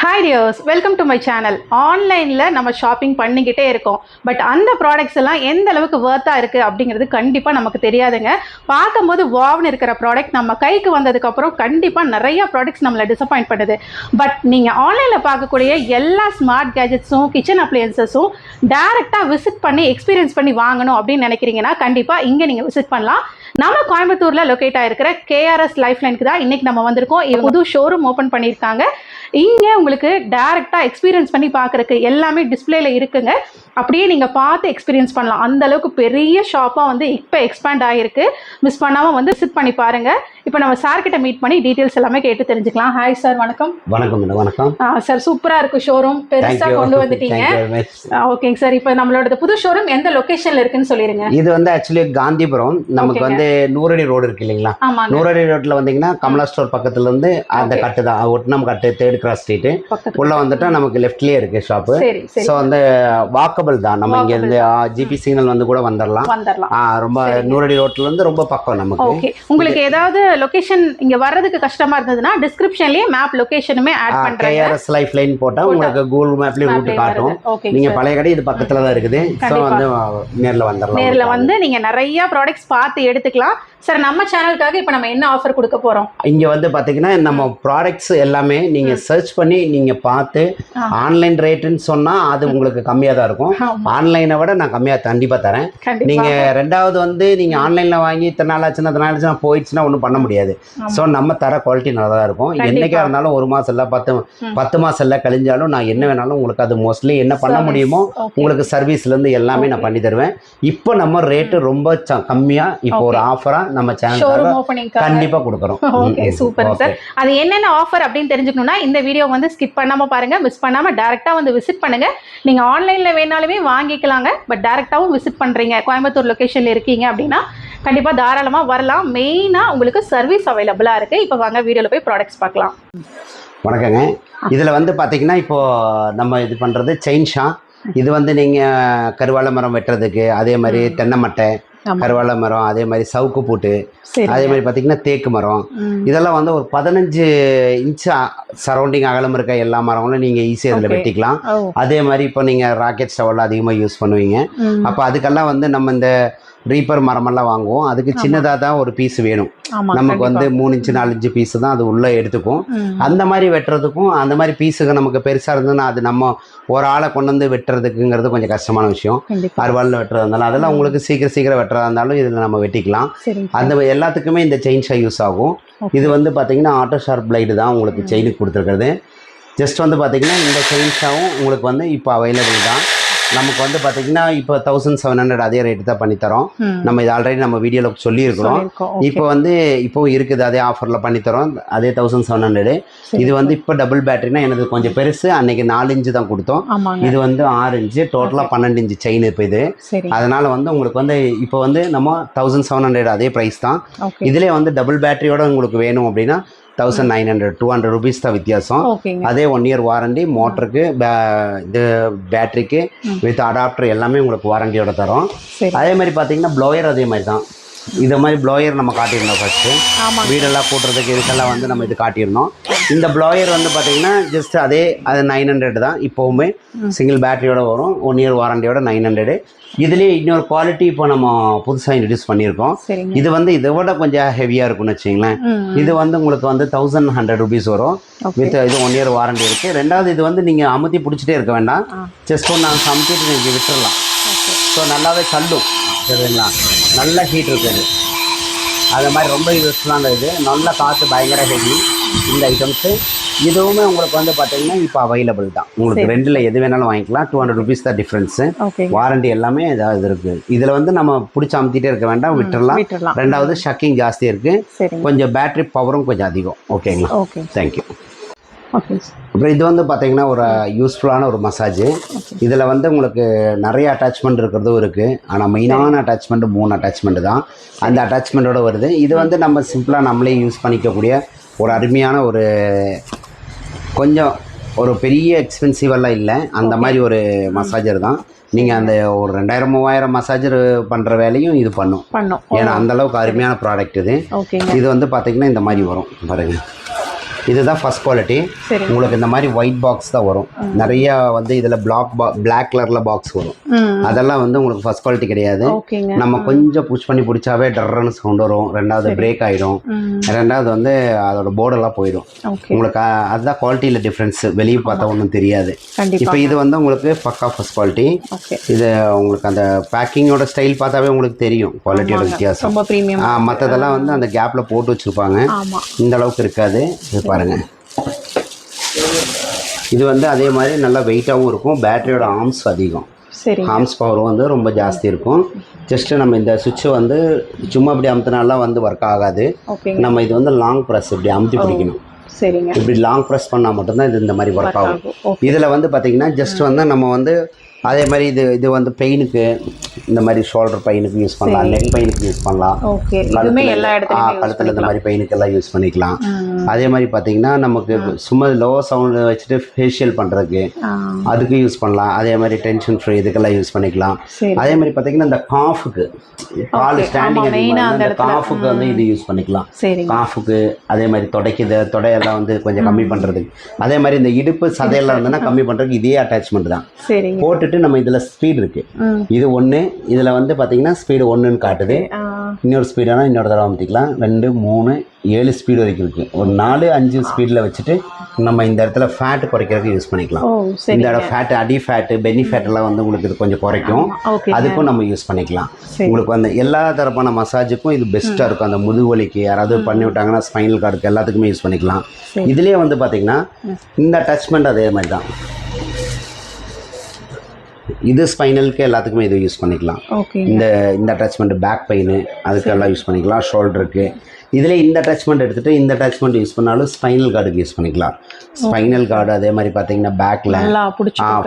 Hi dears, welcome to my channel. ஆன்லைனில் நம்ம shopping பண்ணிக்கிட்டே இருக்கோம். பட் அந்த ப்ராடக்ட்ஸ் எல்லாம் எந்த அளவுக்கு வர்த்தாக இருக்குது அப்படிங்கிறது கண்டிப்பாக நமக்கு தெரியாதுங்க. பார்க்கும்போது வாவ்னு இருக்கிற ப்ராடக்ட் நம்ம கைக்கு வந்ததுக்கப்புறம் கண்டிப்பாக நிறையா ப்ராடக்ட்ஸ் நம்மளை டிசப்பாயிண்ட் பண்ணுது. பட் நீங்கள் ஆன்லைனில் பார்க்கக்கூடிய எல்லா ஸ்மார்ட் கேஜெட்ஸும் கிச்சன் அப்ளையன்சஸும் டேரெக்டாக விசிட் பண்ணி எக்ஸ்பீரியன்ஸ் பண்ணி வாங்கணும் அப்படின்னு நினைக்கிறீங்கன்னா கண்டிப்பாக இங்கே நீங்கள் விசிட் பண்ணலாம். நம்ம கோயம்புத்தூரில் லொக்கேட் ஆகிருக்கிற KRS லைஃப்லைனுக்கு தான் இன்றைக்கி நம்ம வந்திருக்கோம். புது ஷோரூம் ஓப்பன் பண்ணியிருக்காங்க. இங்கே உங்களுக்கு டைரெக்டாக எக்ஸ்பீரியன்ஸ் பண்ணி பார்க்குறக்கு எல்லாமே டிஸ்பிளேல இருக்குங்க. அப்படியே நீங்கள் பார்த்து எக்ஸ்பீரியன்ஸ் பண்ணலாம். அந்த அளவுக்கு பெரிய ஷாப்பாக வந்து இப்போ எக்ஸ்பேண்ட் ஆகிருக்கு. மிஸ் பண்ணாமல் வந்து விசிட் பண்ணி பாருங்கள். இப்போ நம்ம சார் கிட்ட மீட் பண்ணி டீட்டெயில்ஸ் எல்லாமே கேட்டு தெரிஞ்சுக்கலாம். ஹாய் சார், வணக்கம். வணக்கம் மேடம். வணக்கம் சார், சூப்பராக இருக்குது ஷோரூம், பெருசாக கொண்டு வந்துட்டீங்க. ஓகேங்க சார், இப்போ நம்மளோட புது ஷோரூம் எந்த லொக்கேஷனில் இருக்குன்னு சொல்லிடுங்க. இது வந்து ஆக்சுவலி காந்திபுரம், நமக்கு வந்து நூறடி ரோடு இருக்கு இல்லைங்களா? நூறடி ரோட்ல வந்தீங்கன்னா கமலா ஸ்டோர் பக்கத்துல இருந்து அந்த கட்டு தான், ஒட்னம் கட்டு, தேர்ட் கிராஸ் ஸ்ட்ரீட் உள்ள வந்துட்டா நமக்கு லெஃப்ட்லயே இருக்கு ஷாப்பு. ஸோ வந்து வாக்கபிள் தான், நம்ம இங்க இருந்து ஜிபி சிக்னல் வந்து கூட வந்துடலாம். ரொம்ப நூறடி ரோட்ல இருந்து ரொம்ப பக்கம் நமக்கு. உங்களுக்கு ஏதாவது லொகேஷன் இங்க வர்றதுக்கு கஷ்டமா இருந்ததுன்னா டிஸ்கிரிப்ஷன்லயே மேப் லொகேஷனுமே ஆட் பண்றேன். KRS லைஃப் லைன் போட்டா உங்களுக்கு கூகுள் மேப்லயே ரூட் காட்டும். நீங்க பழைய கடை இது பக்கத்துல தான் இருக்குது. ஸோ வந்து நேர்ல வந்துடலாம். நேர்ல வந்து நீங்க நிறைய ப்ராடக்ட்ஸ் பார்த்து எடுத்துக்கலாம். சார், நம்ம சேனலுக்காக இப்போ நம்ம என்ன ஆஃபர் கொடுக்க போறோம்? இங்க வந்து பாத்தீங்கன்னா நம்ம ப்ராடக்ட்ஸ் எல்லாமே நீங்க சர்ச் பண்ணி நீங்க பார்த்து ஆன்லைன் ரேட்டுன்னு சொன்னா அது உங்களுக்கு கம்மியா தான் இருக்கும். ஆன்லைனை விட நான் கம்மியா கண்டிப்பா தரேன். நீங்க ரெண்டாவது வந்து நீங்க ஆன்லைன்ல வாங்கி இத்தனை நாள் ஆச்சுன்னா போயிடுச்சுன்னா ஒன்றும் பண்ண முடியாது. ஸோ நம்ம தர குவாலிட்டி நல்லா தான் இருக்கும். என்னைக்கா இருந்தாலும் 1 மாசம் இல்லை 10 மாசம் இல்லை கழிஞ்சாலும் நான் என்ன வேணாலும் உங்களுக்கு அது மோஸ்ட்லி என்ன பண்ண முடியுமோ உங்களுக்கு சர்வீஸ்ல இருந்து எல்லாமே நான் பண்ணி தருவேன். இப்போ நம்ம ரேட்டு ரொம்ப கம்மியா இப்போ ஒரு ஆஃபரா நம்ம சேனல் கண்டிப்பா கொடுக்குறோம். Okay, super sir. அது என்னென்ன ஆஃபர் அப்படின்னு தெரிஞ்சுக்கணும்னா இந்த வீடியோ வந்து ஸ்கிப் பண்ணாம பாருங்க. மிஸ் பண்ணாம டைரக்டா வந்து விசிட் பண்ணுங்க. நீங்க ஆன்லைன்ல வேணாலுமே வாங்கிக்கலாங்க. பட் டைரக்டாவும் விசிட் பண்றீங்க, கோயம்புத்தூர் லொகேஷன்ல இருக்கீங்க அப்படின்னா கண்டிப்பா தாராளமா வரலாம். மெயினா உங்களுக்கு சர்வீஸ் அவைலபிளா இருக்கு. இப்போ வாங்க வீடியோல போய் ப்ராடக்ட்ஸ் பார்க்கலாம். வணக்கங்க. இதுல வந்து பாத்தீங்கன்னா இப்போ நம்ம இது பண்றது செயின்ஷா. இது வந்து நீங்க கருவாழை மரம் வெட்டுறதுக்கு, அதே மாதிரி தென்னை மட்டை, கருவாழை மரம், அதே மாதிரி சவுக்கு பூட்டு, அதே மாதிரி பார்த்தீங்கன்னா தேக்கு மரம், இதெல்லாம் வந்து ஒரு 15 இன்ச் சரௌண்டிங் அகலம் இருக்க எல்லா மரங்களும் நீங்கள் ஈஸியாக இதில் வெட்டிக்கலாம். அதே மாதிரி இப்போ நீங்கள் ராக்கெட் ஸ்டவ்லாம் அதிகமாக யூஸ் பண்ணுவீங்க. அப்போ அதுக்கெல்லாம் வந்து நம்ம இந்த ரீப்பர் மரமெல்லாம் வாங்குவோம். அதுக்கு சின்னதாக தான் ஒரு பீஸ் வேணும். நமக்கு வந்து 3 இன்ச்சு 4 இன்ச்சு பீஸ் தான் அது உள்ளே எடுத்துக்கும். அந்த மாதிரி வெட்டுறதுக்கும் அந்த மாதிரி பீஸுக்கு நமக்கு பெருசாக இருந்ததுன்னா அது நம்ம ஒரு ஆளை கொண்டு வந்து வெட்டுறதுக்குங்கிறது கொஞ்சம் கஷ்டமான விஷயம். அறுவாளில் வெட்டுறதா இருந்தாலும் அதெல்லாம் உங்களுக்கு சீக்கிரம் வெட்டுறதா இருந்தாலும் இதில் நம்ம வெட்டிக்கலாம். அந்த எல்லாத்துக்குமே இந்த செயின்ஷா யூஸ் ஆகும். இது வந்து பார்த்தீங்கன்னா ஆட்டோ ஷார்ப் பிளைடு தான் உங்களுக்கு செயினுக்கு கொடுத்துருக்குறது. ஜஸ்ட் வந்து பார்த்தீங்கன்னா இந்த செயின்ஷாவும் உங்களுக்கு வந்து இப்போ அவைலபிள் தான். நமக்கு வந்து பார்த்தீங்கன்னா இப்போ 1700 அதே ரேட்டு தான் பண்ணித்தரோம். நம்ம இது ஆல்ரெடி நம்ம வீடியோவில் சொல்லியிருக்கிறோம். இப்போ வந்து இப்போ இருக்குது அதே ஆஃபரில் பண்ணித்தரோம். அதே 1700. இது வந்து இப்போ டபுள் பேட்டரினா எனக்கு கொஞ்சம் பெருசு. அன்னைக்கு 4 இன்ச்சு தான் கொடுத்தோம். இது வந்து 6 இன்ச்சு, டோட்டலாக 12 இன்ச்சு செயின் இப்போ இது. அதனால வந்து உங்களுக்கு வந்து இப்போ வந்து நம்ம 1700 அதே ப்ரைஸ் தான். இதுலேயே வந்து டபுள் பேட்டரியோட உங்களுக்கு வேணும் அப்படின்னா 1900 200 ருபீஸ் தான் வித்தியாசம். அதே 1 இயர் வாரண்டி, மோட்டருக்கு, இது பேட்டரிக்கு வித் அடாப்டர் எல்லாமே உங்களுக்கு வாரண்டியோட தரோம். அதே மாதிரி பார்த்தீங்கன்னா ப்ளோயர் அதே மாதிரி தான். இதை மாதிரி ப்ளோயர் நம்ம காட்டியிருந்தோம் ஃபர்ஸ்ட்டு. வீடெல்லாம் கூட்டுறதுக்கு இதுக்கெல்லாம் வந்து நம்ம இது காட்டியிருந்தோம். இந்த ப்ளோயர் வந்து பார்த்தீங்கன்னா ஜஸ்ட் அது 900 தான். இப்போவுமே சிங்கிள் பேட்டரியோட வரும், 1 இயர் வாரண்டியோட 900. இதுலேயே இன்னொரு குவாலிட்டி இப்போ நம்ம புதுசாக இன்ட்ரடியூஸ் பண்ணியிருக்கோம். இது வந்து இதை விட கொஞ்சம் ஹெவியாக இருக்குன்னு வச்சிங்களேன். இது வந்து உங்களுக்கு வந்து 1100 ருபீஸ் வரும். வித் இது 1 இயர் வாரண்டி இருக்குது. ரெண்டாவது இது வந்து நீங்கள் அமுத்தி பிடிச்சிட்டே இருக்க வேண்டாம். ஜஸ்ட் ஒன்று நாங்கள் அமுத்திட்டு நீங்கள் விட்டுடலாம். ஸோ நல்லாவே தள்ளும், சரிங்களா? நல்ல ஹீட் இருக்குது. அது மாதிரி ரொம்ப யூஸ்ஃபுல்லான இது. நல்ல காற்று, பயங்கர ஹெவி இந்த ஐட்டம்ஸு. இதுவுமே உங்களுக்கு வந்து பார்த்தீங்கன்னா இப்போ அவைலபிள் தான். உங்களுக்கு ரெண்டில் எது வேணாலும் வாங்கிக்கலாம். 200 ருபீஸ் தான் டிஃப்ரென்ஸு. வாரண்டி எல்லாமே ஏதாவது இருக்குது. இதில் வந்து நம்ம பிடிச்சி அமுத்திட்டே இருக்க வேண்டாம், விட்டுடலாம். ரெண்டாவது ஷக்கிங் ஜாஸ்தி இருக்குது, கொஞ்சம் பேட்டரி பவரும் கொஞ்சம் அதிகம். ஓகேங்களா? தேங்க்யூ. அப்புறம் இது வந்து பார்த்தீங்கன்னா ஒரு யூஸ்ஃபுல்லான ஒரு மசாஜ். இதில் வந்து உங்களுக்கு நிறைய அட்டாச்மெண்ட் இருக்கிறதும் இருக்குது. ஆனால் மெயினான அட்டாச்மெண்ட்டு 3 அட்டாச்மெண்ட்டு தான். அந்த அட்டாச்மெண்ட்டோட வருது. இது வந்து நம்ம சிம்பிளாக நம்மளே யூஸ் பண்ணிக்கக்கூடிய ஒரு அருமையான ஒரு கொஞ்சம் ஒரு பெரிய எக்ஸ்பென்சிவெல்லாம் இல்லை, அந்த மாதிரி ஒரு மசாஜர் தான். நீங்கள் அந்த ஒரு 2000-3000 மசாஜர் பண்ணுற வேலையும் இது பண்ணும். ஏன்னா அந்தளவுக்கு அருமையான ப்ராடக்ட் இது. இது வந்து பார்த்தீங்கன்னா இந்த மாதிரி வரும் பாருங்கள். இதுதான் ஃபர்ஸ்ட் குவாலிட்டி. சரி. உங்களுக்கு இந்த மாதிரி ஒயிட் பாக்ஸ் தான் வரும். நிறைய வந்து இதில் பிளாக் கலரில் பாக்ஸ் வரும். அதெல்லாம் வந்து உங்களுக்கு ஃபர்ஸ்ட் குவாலிட்டி கிடையாது. நம்ம கொஞ்சம் புஷ் பண்ணி பிடிச்சாவே டர்ன்னு சவுண்ட் வரும். ரெண்டாவது பிரேக் ஆகிடும். ரெண்டாவது வந்து அதோட போர்டெல்லாம் போயிடும். உங்களுக்கு அதுதான் குவாலிட்டியில் டிஃப்ரென்ஸ். வெளியே பார்த்தா ஒன்றும் தெரியாது. இப்போ இது வந்து உங்களுக்கு பக்கா ஃபர்ஸ்ட் குவாலிட்டி. இது உங்களுக்கு அந்த பேக்கிங்கோட ஸ்டைல் பார்த்தாவே உங்களுக்கு தெரியும் குவாலிட்டியோட வித்தியாசம். மற்றதெல்லாம் வந்து அந்த கேப்பில் போட்டு வச்சுருப்பாங்க. இந்த அளவுக்கு இருக்காது. இது பாருங்க, இது வந்து அதே மாதிரி நல்லா வெயிட்டாகவும் இருக்கும். பேட்டரியோட ஆர்ம்ஸ் அதிகம். ஆர்ம்ஸ் பவர் வந்து ரொம்ப ஜாஸ்தி இருக்கும். ஜஸ்ட்டு நம்ம இந்த சுவிட்சை வந்து சும்மா இப்படி அமுத்தினாலாம் வந்து ஒர்க் ஆகாது. நம்ம இது வந்து லாங் ப்ரெஸ் இப்படி அமுத்தி பிடிக்கணும். இப்படி லாங் ப்ரெஸ் பண்ணால் மட்டும்தான் இது இந்த மாதிரி ஒர்க் ஆகும். இதில் வந்து பார்த்திங்கன்னா ஜஸ்ட் வந்து நம்ம வந்து அதே மாதிரி இது வந்து பெயினுக்கு, இந்த மாதிரி ஷோல்டர் பெயினுக்கு யூஸ் பண்ணலாம், நெக் பெயினுக்கு யூஸ் பண்ணலாம், கழுத்தில் இந்த மாதிரி பெயினுக்கு எல்லாம் யூஸ் பண்ணிக்கலாம். அதே மாதிரி பார்த்தீங்கன்னா நமக்கு சும்மா லோ சவுண்ட் வச்சுட்டு ஃபேஷியல் பண்ணுறதுக்கு அதுக்கு யூஸ் பண்ணலாம். அதே மாதிரி டென்ஷன் ஃப்ரீ இதுக்கெல்லாம் யூஸ் பண்ணிக்கலாம். அதே மாதிரி பார்த்தீங்கன்னா இந்த காஃபுக்கு, கால் ஸ்டாண்டிங் அந்த காஃபுக்கு வந்து இது யூஸ் பண்ணிக்கலாம். காஃபுக்கு அதே மாதிரி தொடையெல்லாம் வந்து கொஞ்சம் கம்மி பண்ணுறதுக்கு. அதே மாதிரி இந்த இடுப்பு சதையெல்லாம் வந்துன்னா கம்மி பண்ணுறதுக்கு இதே அட்டாச்மெண்ட் தான். போட்டு நம்ம இதுல ஸ்பீட் இருக்கு. இது 1. இதுல வந்து பாத்தீங்கன்னா ஸ்பீடு 1ன்னு காட்டுது. இன்னொரு ஸ்பீடானா இன்னொரு தடவை அமுத்திக்கலாம். 2, 3, 7 ஸ்பீடு வரைக்கும் இருக்கு. ஒரு 4, 5 ஸ்பீட்ல வச்சுட்டு நம்ம இந்த இடத்துல ஃபேட் குறைக்கிறதுக்கு யூஸ் பண்ணிக்கலாம். இந்த இடம் ஃபேட், அடி ஃபேட், பெனி ஃபேட் எல்லாம் வந்து உங்களுக்கு இது கொஞ்சம் குறைக்கும். அதுக்கும் நம்ம யூஸ் பண்ணிக்கலாம். உங்களுக்கு வந்து எல்லா தரப்பான மசாஜுக்கும் இது பெஸ்ட்டாக இருக்கும். அந்த முதுகுவலிக்கு யாராவது பண்ணி விட்டாங்கன்னா ஸ்பைனல் கார்டுக்கு எல்லாத்துக்குமே யூஸ் பண்ணிக்கலாம். இதுலேயே வந்து பார்த்தீங்கன்னா இந்த அட்டாச்மெண்ட் அதே மாதிரி தான். இது ஸ்பைனலுக்கு எல்லாத்துக்குமே இது யூஸ் பண்ணிக்கலாம். இந்த அட்டாச்மெண்ட் பேக் பெயின் அதுக்கெல்லாம் யூஸ் பண்ணிக்கலாம். ஷோல்டருக்கு இதில் இந்த அட்டாச்மெண்ட் எடுத்துகிட்டு இந்த அட்டாச்மெண்ட் யூஸ் பண்ணாலும் ஸ்பைனல் கார்டுக்கு யூஸ் பண்ணிக்கலாம். ஸ்பைனல் கார்டு அதே மாதிரி பார்த்தீங்கன்னா பேக்கில்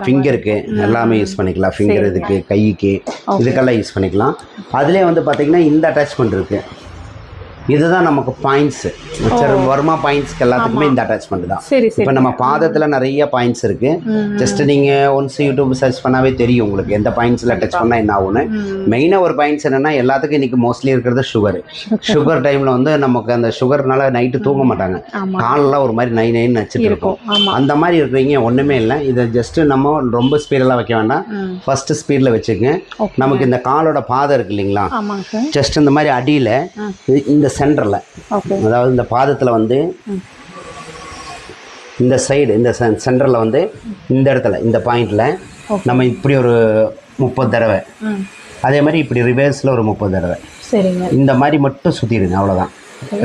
ஃபிங்கருக்கு எல்லாமே யூஸ் பண்ணிக்கலாம். ஃபிங்கர் இதுக்கு, கைக்கு, இதுக்கெல்லாம் யூஸ் பண்ணிக்கலாம். அதிலே வந்து பார்த்தீங்கன்னா இந்த அட்டாச்மெண்ட் இருக்குது. இதுதான் நமக்கு பாயிண்ட்ஸ். வர்மா பாயிண்ட்ஸ்க்கு எல்லாத்துக்குமே இந்த அட்டாச்மெண்ட் தான். இப்போ நம்ம பாதத்தில் நிறைய பாயிண்ட்ஸ் இருக்கு. ஜஸ்ட் நீங்க ஒன்ஸ் யூடியூப் சர்ச் பண்ணாவே தெரியும் உங்களுக்கு எந்த பாயிண்ட்ஸ்ல டச் பண்ணா என்ன ஆகும்னு. மெயினா ஒரு பாயிண்ட்ஸ் என்னன்னா எல்லாத்துக்கும் இன்னைக்கு மோஸ்ட்லி இருக்கிறது சுகர் டைம்ல வந்து நமக்கு அந்த சுகர்னால நைட்டு தூங்க மாட்டாங்க. காலெல்லாம் ஒரு மாதிரி நைன்னு நச்சுட்டு இருக்கும். அந்த மாதிரி இருக்கிறீங்க ஒண்ணுமே இல்லை. இதை ஜஸ்ட் நம்ம ரொம்ப ஸ்பீடெல்லாம் வைக்க வேண்டாம். ஃபர்ஸ்ட் ஸ்பீட்ல வச்சுக்கங்க. நமக்கு இந்த காலோட பாதம் இருக்கு இல்லைங்களா, ஜஸ்ட் இந்த மாதிரி அடியில இந்த சென்டரில், அதாவது இந்த பாதத்தில் வந்து இந்த சைடு இந்த சென்டரில் வந்து இந்த இடத்துல இந்த பாயிண்டில் நம்ம இப்படி ஒரு 30 தடவை, அதே மாதிரி இப்படி ரிவர்ஸில் ஒரு 30 தடவை, இந்த மாதிரி மட்டும் சுற்றிடுங்க. அவ்வளோதான்.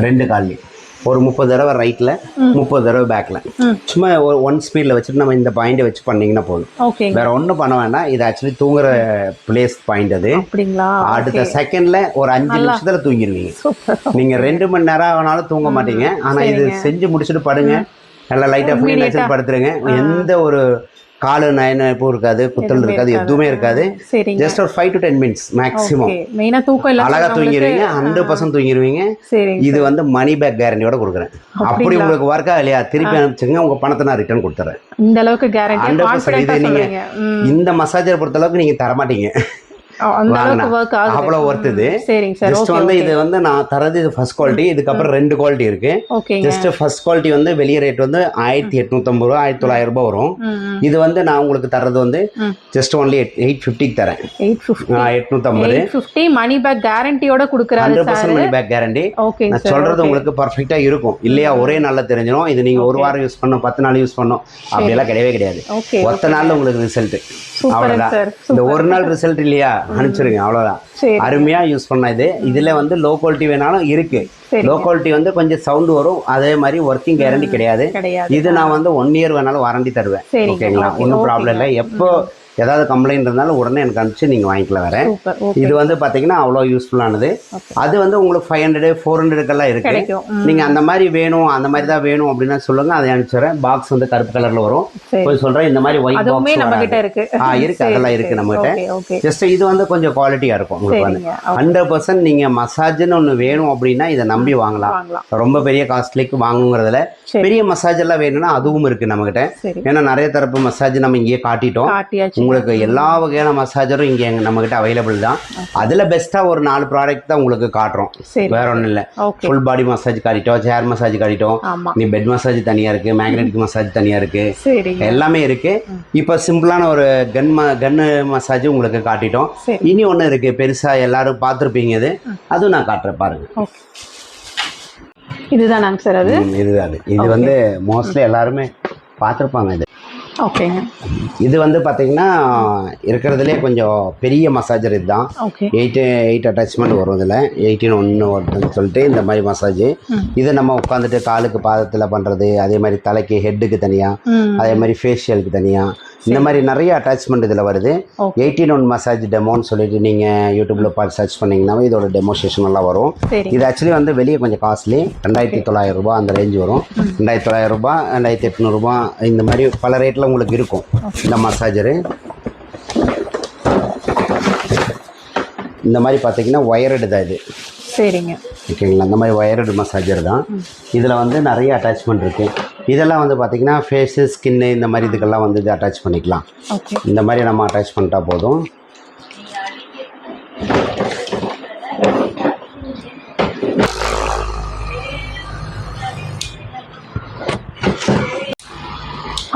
2 கால்லையும் ஒரு 30 தடவை ரைட்டில், 30 தடவை பேக்கில். சும்மா ஒரு 1 ஸ்பீடில் வச்சுட்டு நம்ம இந்த பாயிண்டை வச்சு பண்ணிங்கன்னா போதும். வேற ஒன்றும் பண்ண வேண்டாம். இது ஆக்சுவலி தூங்குற பிளேஸ் பாயிண்ட். அது அடுத்த செகண்டில் ஒரு 5 நிமிஷத்தில் தூங்கிடுவீங்க. நீங்கள் 2 மணி நேரம் ஆனாலும் தூங்க மாட்டீங்க. ஆனால் இது செஞ்சு முடிச்சுட்டு படுங்க. நல்லா லைட்டாக ஃப்ரீ வச்சு படுத்துருங்க. எந்த ஒரு காலு நயனப்பும் இருக்காது, குத்தல் இருக்காது, எதுவுமே இருக்காது. ஜஸ்ட் ஒரு 5 to 10 minutes மேக்ஸிமம் அழகா தூங்கிடுவீங்க. 100% தூங்கிடுவீங்க. இது வந்து மணி பேக் கேரண்டியோட கொடுக்குறேன். அப்படி உங்களுக்கு ஒர்க்கா இல்லையா திருப்பி அனுப்பிச்சுங்க, உங்க பணத்தை நான் ரிட்டர்ன் கொடுத்துறேன். இந்த அளவுக்கு கேரண்டி 100%. இது நீங்க இந்த மசாஜர் பொறுத்த அளவுக்கு நீங்க தரமாட்டீங்க. அவ்வளவு ஒர்த் இது. ஜஸ்ட் வந்து இது வந்து நான் தரது இது ஃபர்ஸ்ட் குவாலிட்டி. இதுக்கப்புறம் 2 குவாலிட்டி இருக்கு. ஜஸ்ட் ஃபர்ஸ்ட் குவாலிட்டி வந்து வெளியே ரேட் வந்து 1850 ரூபா, 1900 ரூபாய் வரும். இது வந்து நான் உங்களுக்கு தர்றது வந்து ஜஸ்ட் ஒன்லி 850 தரேன். 850 மணி பேக் கேரண்டியோட கொடுக்குறாரு. 100% மணி பேக் கேரண்டி. நான் சொல்றது உங்களுக்கு பர்ஃபெக்ட்டா இருக்கும் இல்லையா? ஒரே நாள்ல தெரிஞ்சிடும். இது நீங்க ஒரு வாரம் யூஸ் பண்ணணும், 10 நாள் யூஸ் பண்ணணும் அப்படியெல்லாம் கிடையவே கிடையாது. ஒத்த நாள்ல உங்களுக்கு ரிசல்ட். அவ்வளவுதான். இந்த ஒரு நாள் ரிசல்ட் இல்லையா, அனுப்பிச்சிருங்க. அவ்வளவுதான். அருமையா யூஸ் பண்ண இது. இதுல வந்து லோ குவாலிட்டி வேணாலும் இருக்கு. லோ குவாலிட்டி வந்து கொஞ்சம் சவுண்ட் வரும். அதே மாதிரி ஒர்க்கிங் கேரண்டி கிடையாது. இது நான் வந்து 1 year வேணாலும் வாரண்டி தருவேன். ஓகேங்களா? ஒன்றும் ப்ராப்ளம் இல்லை. எப்போ ஏதாவது கம்ப்ளைண்ட் இருந்தாலும் உடனே எனக்கு அனுப்பிச்சு நீங்கள் வாங்கிக்கலாம். வேற இது வந்து பார்த்தீங்கன்னா அவ்வளோ யூஸ்ஃபுல்லானது. அது வந்து உங்களுக்கு 500 400 இருக்கு. நீங்கள் அந்த மாதிரி வேணும், அந்த மாதிரி தான் வேணும் அப்படின்னா சொல்லுங்க, அதை அனுப்பிச்சுறேன். பாக்ஸ் வந்து கருப்பு கலர்ல வரும். போய் சொல்றேன். இந்த மாதிரி ஒயிட் பாக்ஸ் இருக்கு. அதெல்லாம் இருக்கு நம்ம கிட்ட. ஜஸ்ட் இது வந்து கொஞ்சம் குவாலிட்டியா இருக்கும். உங்களுக்கு வந்து 100% நீங்க மசாஜ்னு ஒன்று வேணும் அப்படின்னா இதை நம்பி வாங்கலாம். ரொம்ப பெரிய காஸ்ட்லிக்கு வாங்குங்கிறதுல பெரிய மசாஜ் எல்லாம் வேணும்னா அதுவும் இருக்கு நம்ம கிட்ட. ஏன்னா நிறைய தரப்பு மசாஜ் நம்ம இங்கேயே காட்டிட்டோம். உங்களுக்கு எல்லா வகையான மசாஜரும் இங்கே நம்மக்கிட்ட அவைலபிள் தான். அதில் பெஸ்ட்டாக ஒரு 4 ப்ராடக்ட் தான் உங்களுக்கு காட்டுறோம், வேற ஒன்றும் இல்லை. ஃபுல் பாடி மசாஜ் காட்டிட்டோம், சேர் மசாஜ் காட்டிட்டோம், நீ பெட் மசாஜ் தனியாக இருக்குது, மேக்னெட்டிக் மசாஜ் தனியாக இருக்குது, எல்லாமே இருக்குது. இப்போ சிம்பிளான ஒரு கன்னு மசாஜ் உங்களுக்கு காட்டிட்டோம். இனி ஒன்று இருக்குது பெருசாக எல்லாரும் பார்த்துருப்பீங்க, அதுவும் நான் காட்டுறேன் பாருங்கள். இதுதானாங்க சார்? அது இதுதான். இது வந்து மோஸ்ட்லி எல்லாருமே பார்த்துருப்பாங்க. இது ஓகேங்க. இது வந்து பார்த்தீங்கன்னா இருக்கிறதுலே கொஞ்சம் பெரிய மசாஜர். இதுதான் 8 அட்டாச்மெண்ட் வரும். இதில் 18 வருதுன்னு சொல்லிட்டு இந்த மாதிரி மசாஜ். இது நம்ம உட்காந்துட்டு காலுக்கு பாதத்தில் பண்ணுறது, அதே மாதிரி தலைக்கு ஹெட்டுக்கு தனியாக, அதே மாதிரி ஃபேஷியலுக்கு தனியாக, இந்த மாதிரி நிறைய அட்டாச்மெண்ட் இதில் வருது. 18 மசாஜ் டெமோன்னு சொல்லிட்டு நீங்கள் யூடியூப்பில் பார்த்து சர்ச் பண்ணிங்கன்னாவே இதோட டெமோஸ்ட்ரேஷன் எல்லாம் வரும். இது ஆக்சுவலி வந்து வெளியே கொஞ்சம் காஸ்ட்லி, 2900 ரூபா அந்த ரேஞ்ச் வரும். 2900 ரூபா, 2800 ரூபா, இந்த மாதிரி பல ரேட்டில் உங்களுக்கு இருக்கும் இந்த மசாஜரு. இந்த மாதிரி பார்த்தீங்கன்னா ஒயர்டு தான் இது. சரிங்க. ஓகேங்களா? இந்த மாதிரி ஒயர்டு மசாஜர் தான். இதில் வந்து நிறைய அட்டாச்மெண்ட் இருக்குது. இதெல்லாம் வந்து பார்த்திங்கன்னா ஃபேஸு, ஸ்கின்னு, இந்த மாதிரி இதுக்கெல்லாம் வந்து இது அட்டாச் பண்ணிக்கலாம். இந்த மாதிரி நம்ம அட்டாச் பண்ணிட்டா போதும்.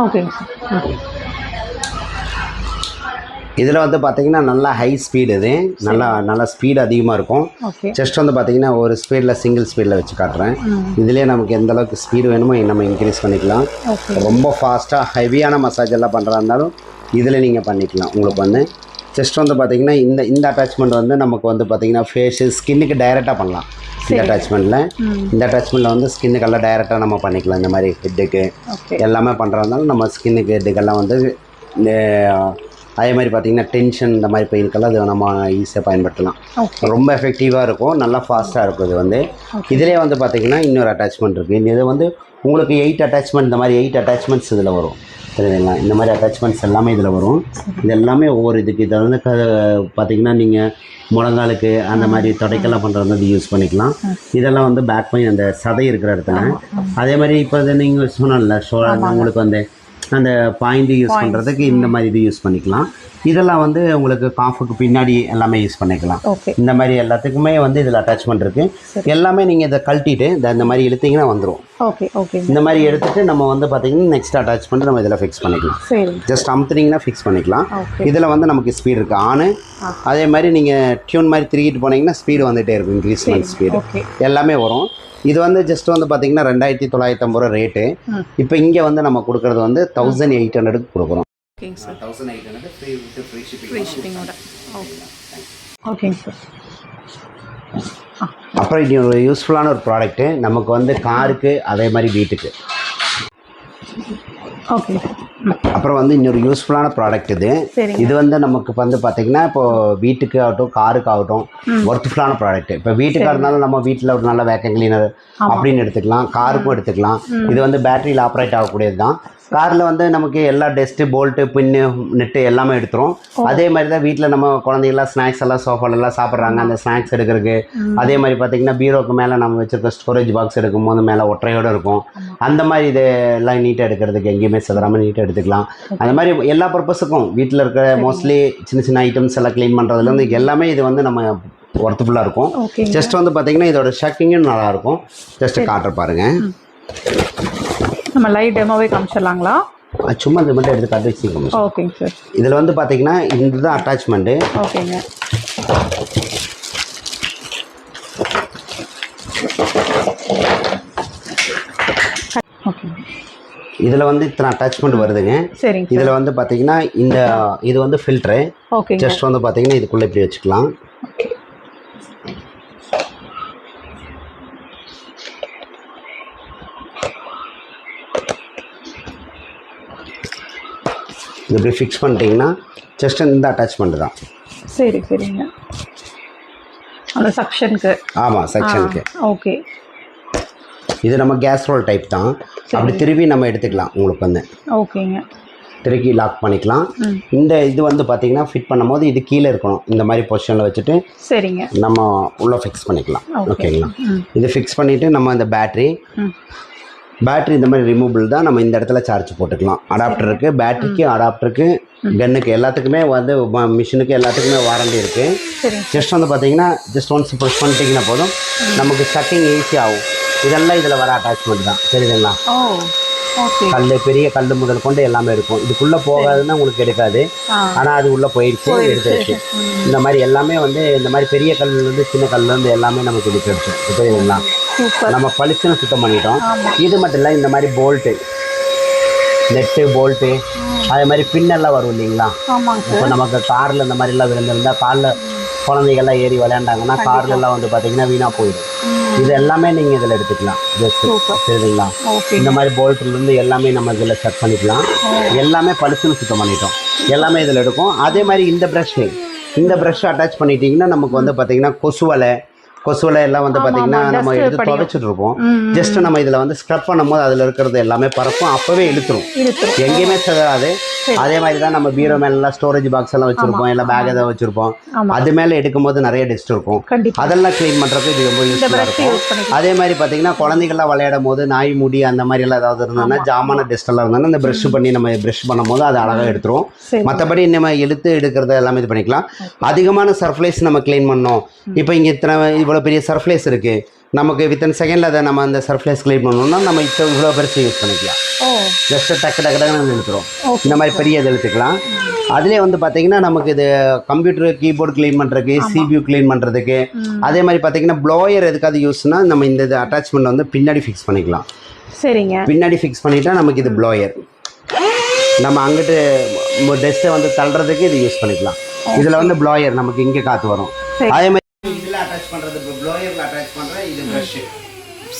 ஓகேங்க. இதில் வந்து பார்த்தீங்கன்னா நல்லா ஹை ஸ்பீடு. இது நல்லா ஸ்பீடு அதிகமாக இருக்கும். ஜஸ்ட் வந்து பார்த்தீங்கன்னா ஒரு ஸ்பீடில் சிங்கிள் ஸ்பீடில் வச்சு காட்டுறேன். இதுலேயே நமக்கு எந்த அளவுக்கு ஸ்பீடு வேணுமோ நம்ம இன்க்ரீஸ் பண்ணிக்கலாம். ரொம்ப ஃபாஸ்ட்டாக ஹெவியான மசாஜ் எல்லாம் பண்ணுறதா இருந்தாலும் இதில் நீங்கள் பண்ணிக்கலாம். உங்களுக்கு வந்து ஜஸ்ட் வந்து பார்த்தீங்கன்னா இந்த அட்டாச்மெண்ட் வந்து நமக்கு வந்து பார்த்தீங்கன்னா ஃபேஸு, ஸ்கின்னுக்கு டைரெக்டாக பண்ணலாம். இந்த அட்டாச்மெண்ட்டில் வந்து ஸ்கின்னுக்கெல்லாம் டைரெக்டாக நம்ம பண்ணிக்கலாம். இந்த மாதிரி ஹெட்டுக்கு எல்லாமே பண்ணுறதுனால நம்ம ஸ்கின்னுக்கு ஹெட்டுக்கெல்லாம் வந்து அதே மாதிரி பார்த்திங்கன்னா டென்ஷன் இந்த மாதிரி பெயினுக்கெல்லாம் அது நம்ம ஈஸியாக பயன்படுத்தலாம். ரொம்ப எஃபெக்டிவாக இருக்கும், நல்லா ஃபாஸ்ட்டாக இருக்கும். இது வந்து இதிலே வந்து பார்த்திங்கன்னா இன்னொரு அட்டாச்மெண்ட் இருக்குது. இது வந்து உங்களுக்கு 8 அட்டாச்மெண்ட், இந்த மாதிரி 8 அட்டாச்மெண்ட்ஸ் இதில் வரும். தெரியுதுங்களா? இந்த மாதிரி அட்டாச்மெண்ட்ஸ் எல்லாமே இதில் வரும். இது எல்லாமே ஒவ்வொரு இதுக்கு. இதை வந்து பார்த்திங்கன்னா நீங்கள் முழங்காலுக்கு அந்த மாதிரி தொடைக்கெல்லாம் பண்ணுறது வந்து யூஸ் பண்ணிக்கலாம். இதெல்லாம் வந்து பேக் பெயின், அந்த சதை இருக்கிற இடத்துல. அதே மாதிரி இப்போ நீங்கள் சொன்னல உங்களுக்கு வந்து அந்த பாயிண்ட் யூஸ் பண்ணுறதுக்கு இந்த மாதிரி இது யூஸ் பண்ணிக்கலாம். இதெல்லாம் வந்து உங்களுக்கு காஃபுக்கு பின்னாடி எல்லாமே யூஸ் பண்ணிக்கலாம். இந்த மாதிரி எல்லாத்துக்குமே வந்து இதில் அட்டாச்மெண்ட் இருக்குது. எல்லாமே நீங்கள் இதை கழட்டிட்டு இந்த மாதிரி இழுத்தீங்கன்னா வந்துடும். இந்த மாதிரி எடுத்துகிட்டு நம்ம வந்து பார்த்தீங்கன்னா நெக்ஸ்ட் அட்டாச்மெண்ட் நம்ம இதில் ஃபிக்ஸ் பண்ணிக்கலாம். ஜஸ்ட் அமுத்துனீங்கன்னா ஃபிக்ஸ் பண்ணிக்கலாம். இதில் வந்து நமக்கு ஸ்பீடு இருக்குது ஆனு. அதே மாதிரி நீங்கள் டியூன் மாதிரி திருக்கிட்டு போனீங்கன்னா ஸ்பீடு வந்துகிட்டே இருக்கும், இன்க்ரீஸ்மெண்ட் ஸ்பீடு எல்லாமே வரும். இது வந்து ஜஸ்ட் வந்து பார்த்தீங்கன்னா 2950 ரூபா ரேட்டு. இப்போ இங்கே வந்து நம்ம கொடுக்குறது வந்து 1800க்கு கொடுக்குறோம். ஓகேங்க சார். 1800 ஃப்ரீ ஷிப்பிங்கோட. ஓகேங்க சார். அப்புறம் இது ஒரு யூஸ்ஃபுல்லான ஒரு ப்ராடக்ட்டு நமக்கு வந்து காருக்கு, அதே மாதிரி வீட்டுக்கு. ஓகே. அப்புறம் வந்து இன்னொரு யூஸ்ஃபுல்லான ப்ராடக்ட் இது வந்து நமக்கு வந்து பார்த்தீங்கன்னா இப்போது வீட்டுக்கு ஆகட்டும், காருக்கு ஆகட்டும், ஒர்த்ஃபுல்லான ப்ராடக்ட். இப்போ வீட்டுக்காக இருந்தாலும் நம்ம வீட்டில் ஒரு நல்ல வேக்கம் கிளீனர் அப்படின்னு எடுத்துக்கலாம், காருக்கும் எடுத்துக்கலாம். இது வந்து பேட்டரியில் ஆப்ரேட் ஆகக்கூடியது தான். காரில் வந்து நமக்கு எல்லா டெஸ்ட்டு, போல்ட்டு, பின்னு, நெட்டு எல்லாமே எடுத்துரும். அதே மாதிரி தான் வீட்டில் நம்ம குழந்தைங்களாம் ஸ்நாக்ஸ் எல்லாம் சோஃபாலெல்லாம் சாப்பிட்றாங்க, அந்த ஸ்நாக்ஸ் எடுக்கிறதுக்கு. அதே மாதிரி பார்த்திங்கன்னா பீரோக்கு மேலே நம்ம வச்சுருக்க ஸ்டோரேஜ் பாக்ஸ் எடுக்கும்போது மேலே ஒற்றையோடு இருக்கும். அந்த மாதிரி இது எல்லாம் நீட்டாக எடுக்கிறதுக்கு எங்கேயுமே சிதறாமல் நீட்டாக எடுத்துக்கலாம். அந்த மாதிரி எல்லா பர்பஸுக்கும் வீட்டில் இருக்கிற மோஸ்ட்லி சின்ன சின்ன ஐட்டம்ஸ் எல்லாம் க்ளீன் பண்ணுறதுலேருந்து எல்லாமே இது வந்து நம்ம ஒர்த்துஃபுல்லாக இருக்கும். ஜஸ்ட் வந்து பார்த்திங்கன்னா இதோட ஷக்கிங்கும் நல்லாயிருக்கும். ஜஸ்ட்டு காட்டுற பாருங்கள். நம்ம லைவ் டெமோவே காமிச்சிடலாங்களா? சும்மா இந்த மட்டும் எடுத்து காட்டி வச்சுக்கோங்க. ஓகேங்க சார். இதில் வந்து பார்த்தீங்கன்னா இதுதான் அட்டாச்மெண்ட்டு. ஓகேங்க. இதில் வந்து இத்தனை அட்டாச்மெண்ட் வருதுங்க. சரிங்க. இதில் வந்து பார்த்தீங்கன்னா இது வந்து ஃபில்ட்ரு. ஓகே. ஜஸ்ட் வந்து பார்த்தீங்கன்னா இதுக்குள்ளே இப்படி வச்சுக்கலாம். இது இப்படி ஃபிக்ஸ் பண்ணிட்டீங்கன்னா ஜஸ்ட் இந்த அட்டாச்மெண்ட் தான். சரிங்க. அந்த செக்ஷனுக்கு. ஆமாம், செக்ஷனுக்கு. ஓகே. இது நம்ம கேஸ் ரோல் டைப் தான். அப்படி திருப்பி நம்ம எடுத்துக்கலாம். உங்களுக்கு வந்து ஓகேங்க. திருப்பி லாக் பண்ணிக்கலாம். இந்த இது வந்து பார்த்தீங்கன்னா ஃபிட் பண்ணும்போது இது கீழே இருக்கணும். இந்த மாதிரி பொசிஷனில் வச்சுட்டு சரிங்க நம்ம உள்ளே ஃபிக்ஸ் பண்ணிக்கலாம். ஓகேங்களா? இது ஃபிக்ஸ் பண்ணிவிட்டு நம்ம இந்த பேட்டரி இந்த மாதிரி ரிமூவபிள் தான். நம்ம இந்த இடத்துல சார்ஜ் போட்டுக்கலாம். அடாப்டருக்கு, பேட்டரிக்கு, அடாப்டருக்கு, கன்னுக்கு எல்லாத்துக்குமே வந்து மிஷினுக்கு எல்லாத்துக்குமே வாரண்டி இருக்குது. ஜஸ்ட் வந்து பார்த்தீங்கன்னா ஜஸ்ட் ஒன்ஸ் ப்ரெஸ் பண்ணிட்டீங்கன்னா போதும், நமக்கு சக்கிங் ஈஸி ஆகும். இதெல்லாம் இதில் வர அட்டாச்மெண்ட் தான், தெரியுதுங்களா? கல், பெரிய கல் முதல் கொண்டு எல்லாமே இருக்கும். இதுக்குள்ளே போகாதுன்னா உங்களுக்கு எடுக்காது, ஆனால் அது உள்ளே போயிடுச்சு, எடுத்துருச்சு. இந்த மாதிரி எல்லாமே வந்து இந்த மாதிரி பெரிய கல்லுலேருந்து சின்ன கல்லுலேருந்து எல்லாமே நமக்கு இது கிடைக்கும், தெரியுதுங்களா? நம்ம பளிச்சுன்னு சுத்தம் பண்ணிட்டோம். இது மட்டும் இல்லை, இந்த மாதிரி போல்ட்டு, நெட்டு, போல்ட்டு, அதே மாதிரி பின்னெல்லாம் வரும் இல்லைங்களா? இப்போ நமக்கு காரில் இந்த மாதிரிலாம் விழுந்திருந்தால் காலில் குழந்தைகள்லாம் ஏறி விளையாண்டாங்கன்னா கார்லெல்லாம் வந்து பார்த்தீங்கன்னா வீணாக போயிடும். இது எல்லாமே நீங்கள் இதில் எடுத்துக்கலாம். சரிங்களா? இந்த மாதிரி போல்ட்லேருந்து எல்லாமே நம்ம இதில் செட் பண்ணிக்கலாம். எல்லாமே பளிச்சுன்னு சுத்தம் பண்ணிட்டோம், எல்லாமே இதில் எடுக்கும். அதே மாதிரி இந்த ப்ரஷ் அட்டாச் பண்ணிட்டீங்கன்னா நமக்கு வந்து பார்த்தீங்கன்னா கொசுவலை எல்லாம் வந்து பார்த்தீங்கன்னா நம்ம எடுத்து துவைச்சிட்டு இருப்போம். ஜஸ்ட் நம்ம இதில் வந்து ஸ்க்ரப் பண்ணும்போது அதில் இருக்கிறது எல்லாமே பறக்கும், அப்போவே இழுத்துரும், எங்கேயுமே செதறாது. அதே மாதிரி தான் நம்ம பீரோ மேலாம் ஸ்டோரேஜ் பாக்ஸ் எல்லாம் வச்சுருப்போம், இல்லை பேக் ஏதாவது வச்சுருப்போம், அது மேலே எடுக்கும்போது நிறைய டஸ்ட் இருக்கும். அதெல்லாம் க்ளீன் பண்ணுறதுக்கு இது ரொம்ப யூஸ்ஃபுல்லாக இருக்கும். அதே மாதிரி பார்த்தீங்கன்னா குழந்தைகள்லாம் விளையாடும் போது நாய் முடி அந்த மாதிரி எல்லாம் ஏதாவது இருந்ததுன்னா, ஜாமான டஸ்ட் எல்லாம் இருந்தாலும் இந்த ப்ரஷ் பண்ணி நம்ம ப்ரஷ் பண்ணும் போது அது அழகாக எடுத்துரும். மற்றபடி நம்ம இழுத்து எடுக்கிறத எல்லாமே இது பண்ணிக்கலாம். அதிகமான சர்ஃப்ளேஸ் நம்ம க்ளீன் பண்ணோம். இப்போ இங்கே இவ்வளோ பெரிய சர்ஃப்ளேஸ் இருக்குது, நமக்கு வித்தின் செகண்டில் அதை நம்ம அந்த சர்ஃப்ளேஸ் க்ளீன் பண்ணணும்னா நம்ம இவ்வளோ பெருசு யூஸ் பண்ணிக்கலாம். ஜஸ்ட் டக்கு எடுத்துரும். இந்த மாதிரி பெரிய இது எடுத்துக்கலாம். அதிலே வந்து பார்த்தீங்கன்னா நமக்கு இது கம்ப்யூட்டர் கீபோர்டு க்ளீன் பண்ணுறதுக்கு, CPU க்ளீன் பண்ணுறதுக்கு, அதே மாதிரி பார்த்தீங்கன்னா ப்ளோயர் எதுக்காவது யூஸ்னால் நம்ம இந்த இது அட்டாச்மெண்ட் வந்து பின்னாடி ஃபிக்ஸ் பண்ணிக்கலாம். சரிங்க, பின்னாடி ஃபிக்ஸ் பண்ணிட்டா நமக்கு இது ப்ளோயர். நம்ம அங்கிட்டு டஸ்ட்டை வந்து தள்ளுறதுக்கு இது யூஸ் பண்ணிக்கலாம். இதில் வந்து ப்ளோயர் நமக்கு இங்கே காற்று வரும். அதே மாதிரி இதில் அட்டாச் பண்ணுறது, இப்போ ப்ளோயரில் அட்டாச் பண்ணுற இது ப்ரஷ்ஷு.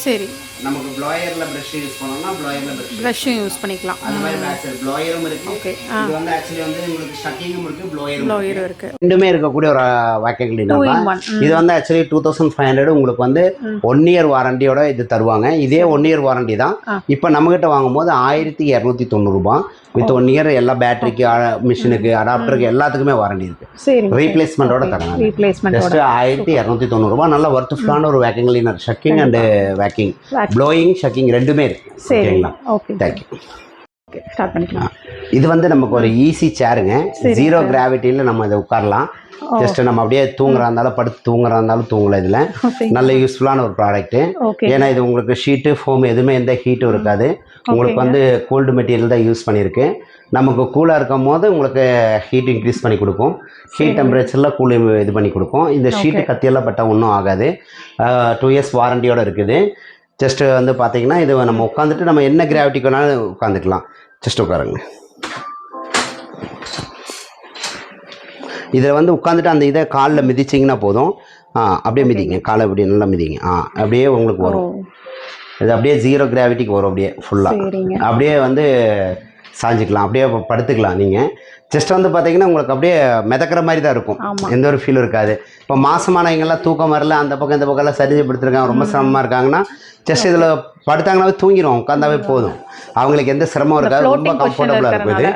சரி, நமக்கு ப்ளோயரில் ப்ரஷ் யூஸ் பண்ணோம்னா ப்ளோயரில் ப்ரஷ்ஷும் யூஸ் பண்ணிக்கலாம். அந்த மாதிரி பேக் சைடு ப்ளோயரும் இருக்குது. ஓகே, இது வந்து ஆக்சுவலி வந்து உங்களுக்கு ஷக்கிங்கும் இருக்குது, ப்ளோயரும் இருக்குது. ரெண்டுமே இருக்கக்கூடிய ஒரு வேக்யூம் கிளீனர் தான். இது வந்து ஆக்சுவலி 2500 உங்களுக்கு வந்து 1 இயர் வாரண்டியோட இது தருவாங்க. இதே 1 இயர் வாரண்டி தான். இப்போ நம்மகிட்ட வாங்கும்போது 1290 ரூபாய். வித் 1 இயர் எல்லா பேட்டரிக்கு, மிஷினுக்கு, அடாப்டருக்கு எல்லாத்துக்குமே வாரண்டி இருக்குது. ரீப்ளேஸ்மெண்ட்டோட தராங்க. ஜஸ்ட் 1290 ரூபாய். நல்ல ஒர்த்ஃபுல்லான ஒரு வேக்யூம் கிளீனர். ஷக்கிங் அண்ட் வேக்கிங், ப்ளோயிங், ஷக்கிங் ரெண்டுமே இருக்கு. ஓகேங்களா? தேங்க்யூ. ஸ்டார்ட் பண்ணிக்கலாம். இது வந்து நமக்கு ஒரு ஈஸி சேருங்க. 0 கிராவிட்டியில் நம்ம இதை உட்காரலாம். ஜஸ்ட் நம்ம அப்படியே தூங்குறா இருந்தாலும் படுத்து தூங்குறா இருந்தாலும் தூங்கலாம். இதில் நல்ல யூஸ்ஃபுல்லான ஒரு ப்ராடக்ட்டு. ஏன்னா இது உங்களுக்கு ஷீட்டு, ஃபோம் எதுவுமே எந்த ஹீட்டும் இருக்காது. உங்களுக்கு வந்து கோல்டு மெட்டீரியல் தான் யூஸ் பண்ணியிருக்கு. நமக்கு கூலாக இருக்கும் போது உங்களுக்கு ஹீட் இன்க்ரீஸ் பண்ணி கொடுக்கும், ஹீட் டெம்பரேச்சரில் கூல் இது பண்ணி கொடுக்கும். இந்த ஷீட்டு கத்தியெல்லாம் பட்டால் ஒன்றும் ஆகாது. 2 இயர்ஸ் வாரண்டியோடு இருக்குது. ஜஸ்ட்டு வந்து பார்த்தீங்கன்னா இது நம்ம உட்காந்துட்டு நம்ம என்ன கிராவிட்டிக்கு வேணாலும் உட்காந்துக்கலாம். ஜஸ்ட் உட்காருங்க. இதில் வந்து உட்காந்துட்டு அந்த இதை காலில் மிதிச்சிங்கன்னா போதும். அப்படியே மிதிங்க, காலை அப்படியே நல்லா மிதிங்க. அப்படியே உங்களுக்கு வரும். இது அப்படியே 0 கிராவிட்டிக்கு வரும். அப்படியே ஃபுல்லாக அப்படியே வந்து சாஞ்சிக்கலாம், அப்படியே படுத்துக்கலாம். நீங்கள் ஜஸ்ட் வந்து பார்த்தீங்கன்னா உங்களுக்கு அப்படியே மிதக்கிற மாதிரி தான் இருக்கும், எந்த ஒரு ஃபீலும் இருக்காது. இப்போ மாசமானவங்கெல்லாம் தூக்கம் வரல, அந்த பக்கம் இந்த பக்கம்லாம் சரிஞ்சு படுத்துருக்காங்க, ரொம்ப சிரமமாக இருக்காங்கன்னா ஜஸ்ட் இதில் படுத்தாங்கன்னாவே தூங்கிடும், உட்காந்தாவே போதும். அவங்களுக்கு எந்த சிரமம் இருக்காது, ரொம்ப கம்ஃபர்டபுளாக இருக்குது,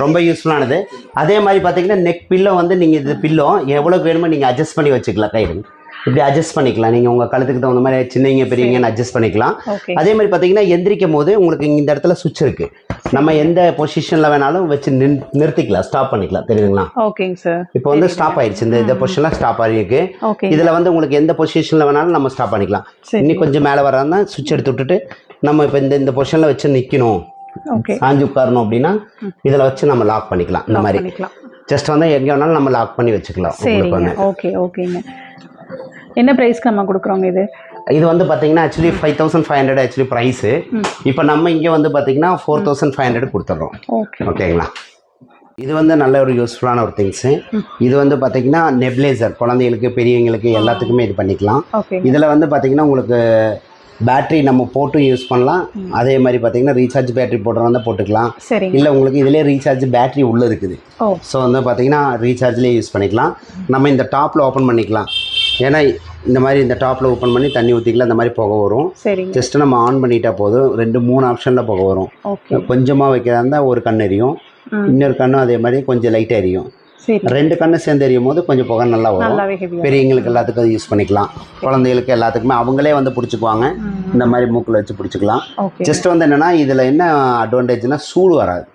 ரொம்ப யூஸ்ஃபுல்லானது. அதே மாதிரி பார்த்தீங்கன்னா நெக் பில்லோ வந்து நீங்கள் இது பில்லோ எவ்வளோக்கு வேணுமோ நீங்கள் அட்ஜஸ்ட் பண்ணி வச்சுக்கலாம். கையில் இப்படி அட்ஜஸ்ட் பண்ணிக்கலாம். நீங்கள் உங்கள் கழுத்துக்கு தகுந்த மாதிரி சின்னவங்க பெரியவங்கன்னு அட்ஜஸ்ட் பண்ணிக்கலாம். அதே மாதிரி பார்த்தீங்கன்னா எந்திரிக்கும் போது உங்களுக்கு இந்த இடத்துல சுவிட்ச் இருக்குது. நம்ம எந்த பொசிஷனில் வேணாலும் வச்சு நிறுத்திக்கலாம், ஸ்டாப் பண்ணிக்கலாம். தெரியுதுங்களா? ஓகேங்க சார். இப்போ வந்து ஸ்டாப் ஆயிடுச்சு, இந்த பொசிஷனில் ஸ்டாப் ஆகிருக்கு. இதில் வந்து உங்களுக்கு எந்த பொசிஷனில் வேணாலும் நம்ம ஸ்டாப் பண்ணிக்கலாம். இன்னும் கொஞ்சம் மேலே வராதுன்னா சுவிட்ச் எடுத்து விட்டுட்டு நம்ம இப்போ இந்த பொசிஷனில் வச்சு நிற்கணும், சாஞ்சு உட்காரணும் அப்படின்னா இதில் வச்சு நம்ம லாக் பண்ணிக்கலாம். இந்த மாதிரி ஜஸ்ட் வந்து எங்கே வேணாலும் நம்ம லாக் பண்ணி வச்சுக்கலாம். ஓகே, ஓகேங்க. என்ன ப்ரைஸ்க்கு நம்ம கொடுக்குறோங்க? இது வந்து பார்த்தீங்கன்னா ஆக்சுவலி 5500 ஆக்சுவலி ப்ரைஸு. இப்போ நம்ம இங்கே வந்து பார்த்தீங்கன்னா 4500 கொடுத்துட்றோம். ஓகேங்களா? இது வந்து நல்ல ஒரு யூஸ்ஃபுல்லான ஒரு திங்ஸு. இது வந்து பார்த்தீங்கன்னா நெப்லேசர், குழந்தைகளுக்கு பெரியவங்களுக்கு எல்லாத்துக்குமே இது பண்ணிக்கலாம். இதில் வந்து பார்த்தீங்கன்னா உங்களுக்கு பேட்ரி நம்ம போட்டும் யூஸ் பண்ணலாம். அதே மாதிரி பார்த்தீங்கன்னா ரீசார்ஜ் பேட்டரி போடுறதா போட்டுக்கலாம். இல்லை உங்களுக்கு இதிலே ரீசார்ஜ் பேட்டரி உள்ளே இருக்குது. ஸோ வந்து பார்த்தீங்கன்னா ரீசார்ஜ்லேயே யூஸ் பண்ணிக்கலாம். நம்ம இந்த டாப்பில் ஓப்பன் பண்ணிக்கலாம். ஏன்னா இந்த மாதிரி இந்த டாப்பில் ஓப்பன் பண்ணி தண்ணி ஊற்றிக்கலாம். இந்த மாதிரி புகை வரும். ஜஸ்ட் நம்ம ஆன் பண்ணிட்டா போதும். 2-3 ஆப்ஷனில் புகை வரும். கொஞ்சமாக வைக்கிறதா இருந்தால் ஒரு கண் எரியும், இன்னொரு கண்ணும் அதே மாதிரி கொஞ்சம் லைட்டாக எரியும். சரி 2 கண்ணு சேர்ந்து எரியும் போது கொஞ்சம் புகை நல்லா வரும். நல்லாவே ஹெவியா பெரியவங்களுக்கு எல்லாத்துக்கும் அது யூஸ் பண்ணிக்கலாம், குழந்தைகளுக்கு எல்லாத்துக்குமே அவங்களே வந்து பிடிச்சிக்குவாங்க. இந்த மாதிரி மூக்கில் வச்சு பிடிச்சிக்கலாம். ஓகே ஜஸ்ட் வந்து என்னன்னா இதில் என்ன அட்வான்டேஜ்னா சூடு வராது.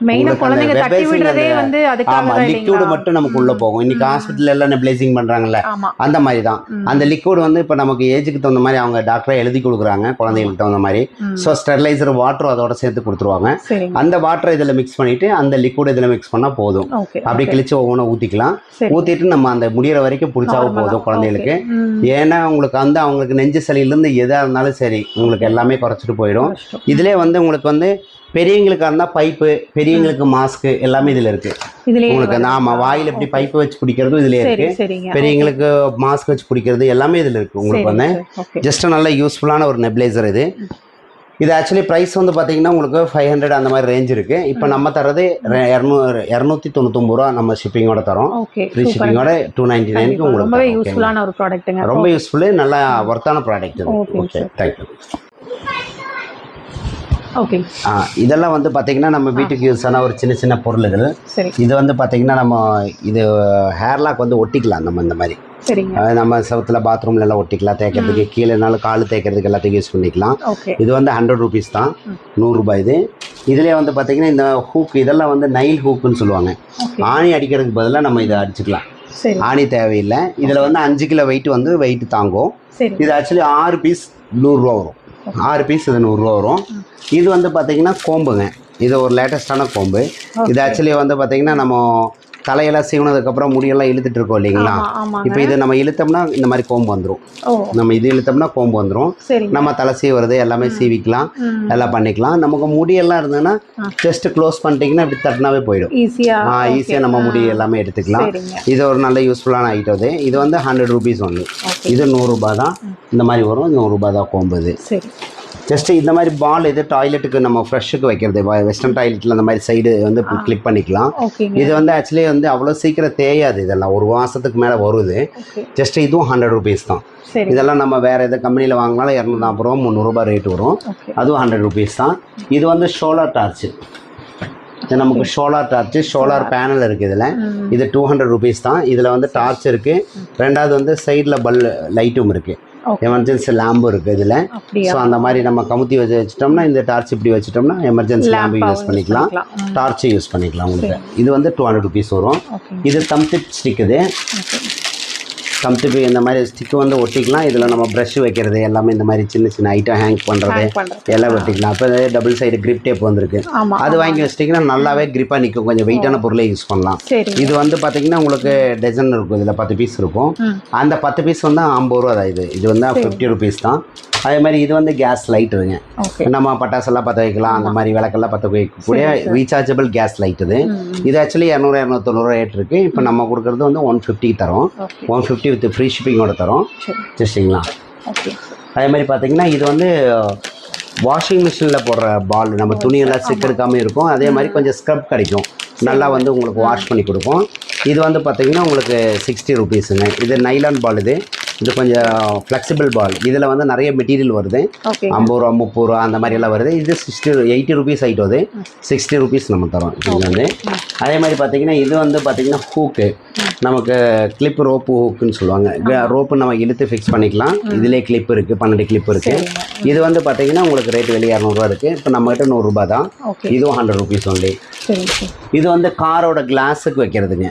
மெயினா குழந்தைங்க தட்டி விடுறதே வந்து அதுக்காக ஆமா, தான் லிக்விட் இல்லைங்களா? மட்டும் நமக்கு உள்ள போகும். இன்னைக்கு ஹாஸ்பிட்டல் எல்லாம் நெப்ளைசிங் பண்றாங்கல்ல, ஆமா அந்த மாதிரி தான். அந்த லிக்விட் வந்து இப்போ நமக்கு ஏஜுக்கு தகுந்த மாதிரி அவங்க டாக்டரே எழுதி கொடுக்குறாங்க குழந்தைகளுக்கு தகுந்த மாதிரி. ஸோ ஸ்டெரிலைசர் வாட்டர் அதோட சேர்த்து கொடுத்துருவாங்க. சரிங்க அந்த வாட்டரை இதில் மிக்ஸ் பண்ணிட்டு அந்த லிக்விட் இதில் மிக்ஸ் பண்ணால் போதும். ஓகே அப்படி கிழிச்சு ஒவ்வொன்றும் ஊற்றிக்கலாம். சரி. ஊற்றிட்டு நம்ம அந்த முடிகிற வரைக்கும் பிடிச்சாவும் போதும் குழந்தைகளுக்கு. ஏன்னா உங்களுக்கு வந்து அவங்களுக்கு நெஞ்சு சளியிலேருந்து எதாக இருந்தாலும் சரி உங்களுக்கு எல்லாமே குறைச்சிட்டு போயிடும். இதிலே வந்து உங்களுக்கு வந்து பெரியவங்களுக்காக இருந்தால் பைப்பு, பெரியவங்களுக்கு மாஸ்க்கு எல்லாமே இதில் இருக்குது. உங்களுக்கு அந்த ஆமாம் வாயில் எப்படி பைப்பு வச்சு பிடிக்கிறதும் இதிலே இருக்குது. சரிங்க பெரியவங்களுக்கு மாஸ்க் வச்சு பிடிக்கிறது எல்லாமே இதில் இருக்குது. உங்களுக்கு வந்து ஜஸ்ட் நல்ல யூஸ்ஃபுல்லான ஒரு நெப்ளைசர் இது. இது ஆக்சுவலி ப்ரைஸ் வந்து பார்த்தீங்கன்னா உங்களுக்கு 500 அந்த மாதிரி ரேஞ்ச் இருக்குது. இப்போ நம்ம தரது 299 ரூபா நம்ம ஷிப்பிங்கோட தரோம். ஓகே ஃப்ரீ ஷிப்பிங்கோட 299 உங்களுக்கு ரொம்பவே தரோம். யூஸ்ஃபுல்லான ஒரு ப்ராடக்ட்டுங்க. ரொம்ப யூஸ்ஃபுல்லு, நல்லா ஒர்த்தான ப்ராடக்ட் இது. Okay, okay thank you. ஓகே இதெல்லாம் வந்து பார்த்தீங்கன்னா நம்ம வீட்டுக்கு யூஸ் ஆன ஒரு சின்ன சின்ன பொருள் இது. சரி இது வந்து பார்த்தீங்கன்னா நம்ம இது ஹேர்லாக் வந்து ஒட்டிக்கலாம். நம்ம இந்த மாதிரி சரிங்க நம்ம செவத்துல பாத்ரூம்ல எல்லாம் ஒட்டிக்கலாம், தேய்க்கிறதுக்கு கீழேனாலும் கால் தேய்க்கிறதுக்கு எல்லாத்துக்கும் யூஸ் பண்ணிக்கலாம். ஓகே இது வந்து 100 ருபீஸ் தான், 100 ரூபாய் இது. இதுலேயே வந்து பார்த்தீங்கன்னா இந்த ஹூக் இதெல்லாம் வந்து நைல் ஹூக்குன்னு சொல்லுவாங்க. ஆணி அடிக்கிறதுக்கு பதிலாக நம்ம இதை அடிச்சுக்கலாம். சரி ஆணி தேவையில்லை. இதில் வந்து 5 கிலோ வெயிட் தாங்கும். சரி இது ஆக்சுவலி 6 பீஸ் 100 ரூபா வரும். 6 பீஸ் இது 100 ரூபா வரும். இது வந்து பார்த்தீங்கன்னா கோம்புங்க. இது ஒரு லேட்டஸ்டான கோம்பு. இது ஆக்சுவலி வந்து பார்த்தீங்கன்னா நம்ம தலையெல்லாம் சீவனதுக்கப்புறம் முடியெல்லாம் இழுத்துட்டு இருக்கோம் இல்லைங்களா? இப்போ இது நம்ம இழுத்தோம்னா இந்த மாதிரி கோம்பு வந்துடும். நம்ம இது இழுத்தோம்னா கோம்பு வந்துடும். நம்ம தலை சீவுறது எல்லாமே சீவிக்கலாம், எல்லாம் பண்ணிக்கலாம். நமக்கு முடியெல்லாம் இருந்ததுன்னா ஜஸ்ட் க்ளோஸ் பண்ணிட்டீங்கன்னா இப்படி தட்டினாவே போயிடும். ஈஸியாக நம்ம முடி எல்லாமே எடுத்துக்கலாம். இது ஒரு நல்ல யூஸ்ஃபுல்லான ஐட்டம் இது. இது வந்து 100 ருபீஸ் ஒன்று. இது 100 ரூபாய் தான். இந்த மாதிரி வரும். 100 ரூபாய் தான் கோம்பு இது. ஜஸ்ட் இந்த மாதிரி பால் இது டாய்லெட்டுக்கு நம்ம ஃப்ரெஷ்ஷுக்கு வைக்கிறது, வெஸ்டர்ன் டாய்லெட்டில் அந்த மாதிரி சைடு வந்து கிளிக் பண்ணிக்கலாம். இது வந்து ஆக்சுவலி வந்து அவ்வளோ சீக்கிரம் தேயாது. இதெல்லாம் ஒரு மாதத்துக்கு மேலே வருது. ஜஸ்ட் இதுவும் 100 ருபீஸ் தான். இதெல்லாம் நம்ம வேறு எதாவது கம்பெனியில் வாங்கினாலும் 240 ரூபா 300 ரூபாய் ரேட் வரும். அதுவும் 100 ருபீஸ் தான். இது வந்து சோலார் டார்ச்சு. நமக்கு சோலார் டார்ச்சு, சோலார் பேனல் இருக்குது இதில். இது 200 ருபீஸ் தான். இதில் வந்து டார்ச் இருக்குது. ரெண்டாவது வந்து சைடில் லைட்டும் இருக்குது. எமர்ஜென்சி லேம்பும் இருக்குது இதில். ஸோ அந்த மாதிரி நம்ம கமுத்தி வச்சுட்டோம்னா இந்த டார்ச் இப்படி வச்சுட்டோம்னா எமர்ஜென்சி லேம்பு யூஸ் பண்ணிக்கலாம், டார்ச்சு யூஸ் பண்ணிக்கலாம் உங்களுக்கு. இது வந்து 200 ருபீஸ் வரும். இது தம் டிப் ஸ்டிக். இது தம் டிப் இந்த மாதிரி ஸ்டிக்கு வந்து ஒட்டிக்கலாம். இதில் நம்ம ப்ரஷ் வைக்கிறது எல்லாமே இந்த மாதிரி சின்ன சின்ன ஐட்டம் ஹேங் பண்ணுறது எல்லாம் ஒட்டிக்கலாம். அப்போ டபுள் சைடு கிரிப் டேப் வந்துருக்கு. அது வாங்கி வச்சிட்டிங்கன்னா நல்லாவே கிரிப்பாக நிற்கும். கொஞ்சம் வெயிட்டான பொருளை யூஸ் பண்ணலாம். இது வந்து பார்த்தீங்கன்னா உங்களுக்கு டஜன் இருக்கும். இதில் 10 பீஸ் இருக்கும். அந்த 10 பீஸ் வந்து 50 ரூபா தான். இது வந்து 50 ருபீஸ் தான். அதே மாதிரி இது வந்து கேஸ் லைட்டுங்க. நம்ம பட்டாசெல்லாம் பற்ற வைக்கலாம், அந்த மாதிரி விளக்கெல்லாம் பற்ற வைக்கக்கூடிய ரீசார்ஜபிள் கேஸ் லைட் இது. இது ஆக்சுவலி 200 290 ரேட் இருக்குது. இப்போ நம்ம கொடுக்குறது வந்து 150 தரோம். 150 வித் ஃப்ரீ ஷிப்பிங்கோட தரோம். சரிங்களா? அதே மாதிரி பார்த்தீங்கன்னா இது வந்து வாஷிங் மிஷினில் போடுற பால். நம்ம துணியெல்லாம் சிக்கெடுக்காமல் இருக்கும். அதே மாதிரி கொஞ்சம் ஸ்க்ரப் கிடைக்கும், நல்லா வந்து உங்களுக்கு வாஷ் பண்ணி கொடுக்கும். இது வந்து பார்த்தீங்கன்னா உங்களுக்கு 60 ருபீஸுங்க. இது நைலான் பால். இது கொஞ்சம் ஃப்ளெக்சிபிள் பால். இதில் வந்து நிறைய மெட்டீரியல் வருது. 50 ரூபா 30 ரூபா அந்த மாதிரி எல்லாம் வருது. இது 80 ருபீஸ் ஐட்டம். அது 60 ருபீஸ் நம்ம தரோம் இது வந்து. அதே மாதிரி பார்த்தீங்கன்னா இது வந்து பார்த்தீங்கன்னா ஹூக்கு. நமக்கு கிளிப் ரோப்பு ஹூக்குன்னு சொல்லுவாங்க. ரோப்பு நம்ம இழுத்து ஃபிக்ஸ் பண்ணிக்கலாம். இதிலே கிளிப் இருக்குது, 12 கிளிப் இருக்குது. இது வந்து பார்த்தீங்கன்னா உங்களுக்கு ரேட் வெளியே 200 ரூபா இருக்குது. இப்போ நம்மகிட்ட 100 ரூபா தான். இதுவும் 100 ருபீஸ் ஒன்லி. இது வந்து காரோட கிளாஸுக்கு வைக்கிறதுங்க.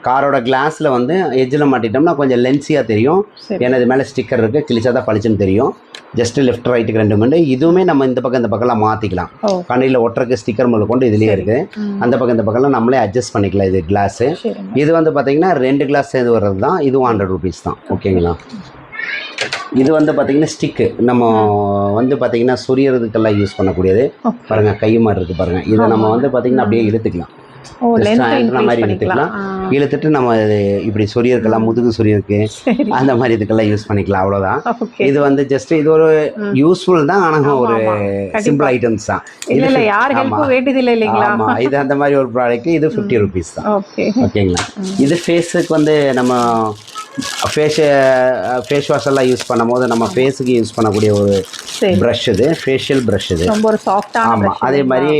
காரோட கிளாஸில் வந்து எஜ்ஜில் மாட்டிட்டோம்னா கொஞ்சம் லென்ஸியாக தெரியும். ஏன்னா இது மேலே ஸ்டிக்கர் இருக்குது, கிழிச்சா தான் பளிச்சுன்னு தெரியும். ஜஸ்ட் லெஃப்ட் ரைட்டுக்கு 2 மினிட். இதுவுமே நம்ம இந்த பக்கம்லாம் மாற்றிக்கலாம். கண்ணியில் ஒட்டுறக்கு ஸ்டிக்கர் முதல் கொண்டு இதுலேயே இருக்குது. அந்த பக்கம் இந்த பக்கம்லாம் நம்மளே அட்ஜஸ்ட் பண்ணிக்கலாம். இது கிளாஸு. இது வந்து பார்த்தீங்கன்னா 2 கிளாஸ் சேர்ந்து வர்றது தான். இதுவும் 100 ருபீஸ் தான். ஓகேங்களா? இது வந்து பார்த்தீங்கன்னா ஸ்டிக்கு. நம்ம வந்து பார்த்தீங்கன்னா சொரியறதுக்கெல்லாம் யூஸ் பண்ணக்கூடியது. பாருங்கள் கை மாதிரி இருக்குது பாருங்கள். இதை நம்ம வந்து பார்த்தீங்கன்னா அப்படியே இழுத்துக்கலாம். மாதிரி இழுத்துக்கலாம். இழுத்துட்டு நம்ம இப்படி சொரியறதுக்கெல்லாம், முதுகு சொரியறதுக்கு அந்த மாதிரி இதுக்கெல்லாம் யூஸ் பண்ணிக்கலாம். அவ்வளோதான். இது வந்து ஜஸ்ட் இது ஒரு யூஸ்ஃபுல் தான். ஆனால் ஒரு சிம்பிள் ஐட்டம்ஸ் தான். ஆமாம், இது அந்த மாதிரி ஒரு ப்ராடக்ட். இது 50 ருபீஸ் தான். ஓகேங்களா? இது ஃபேஸுக்கு வந்து நம்ம ஃபேஸ் வாஷ் எல்லாம் யூஸ் பண்ணும் போது நம்ம ஃபேஸுக்கு யூஸ் பண்ணக்கூடிய ஒரு ப்ரஷ். இது ஃபேஷியல் ப்ரஷ். இது ஆமாம். அதே மாதிரி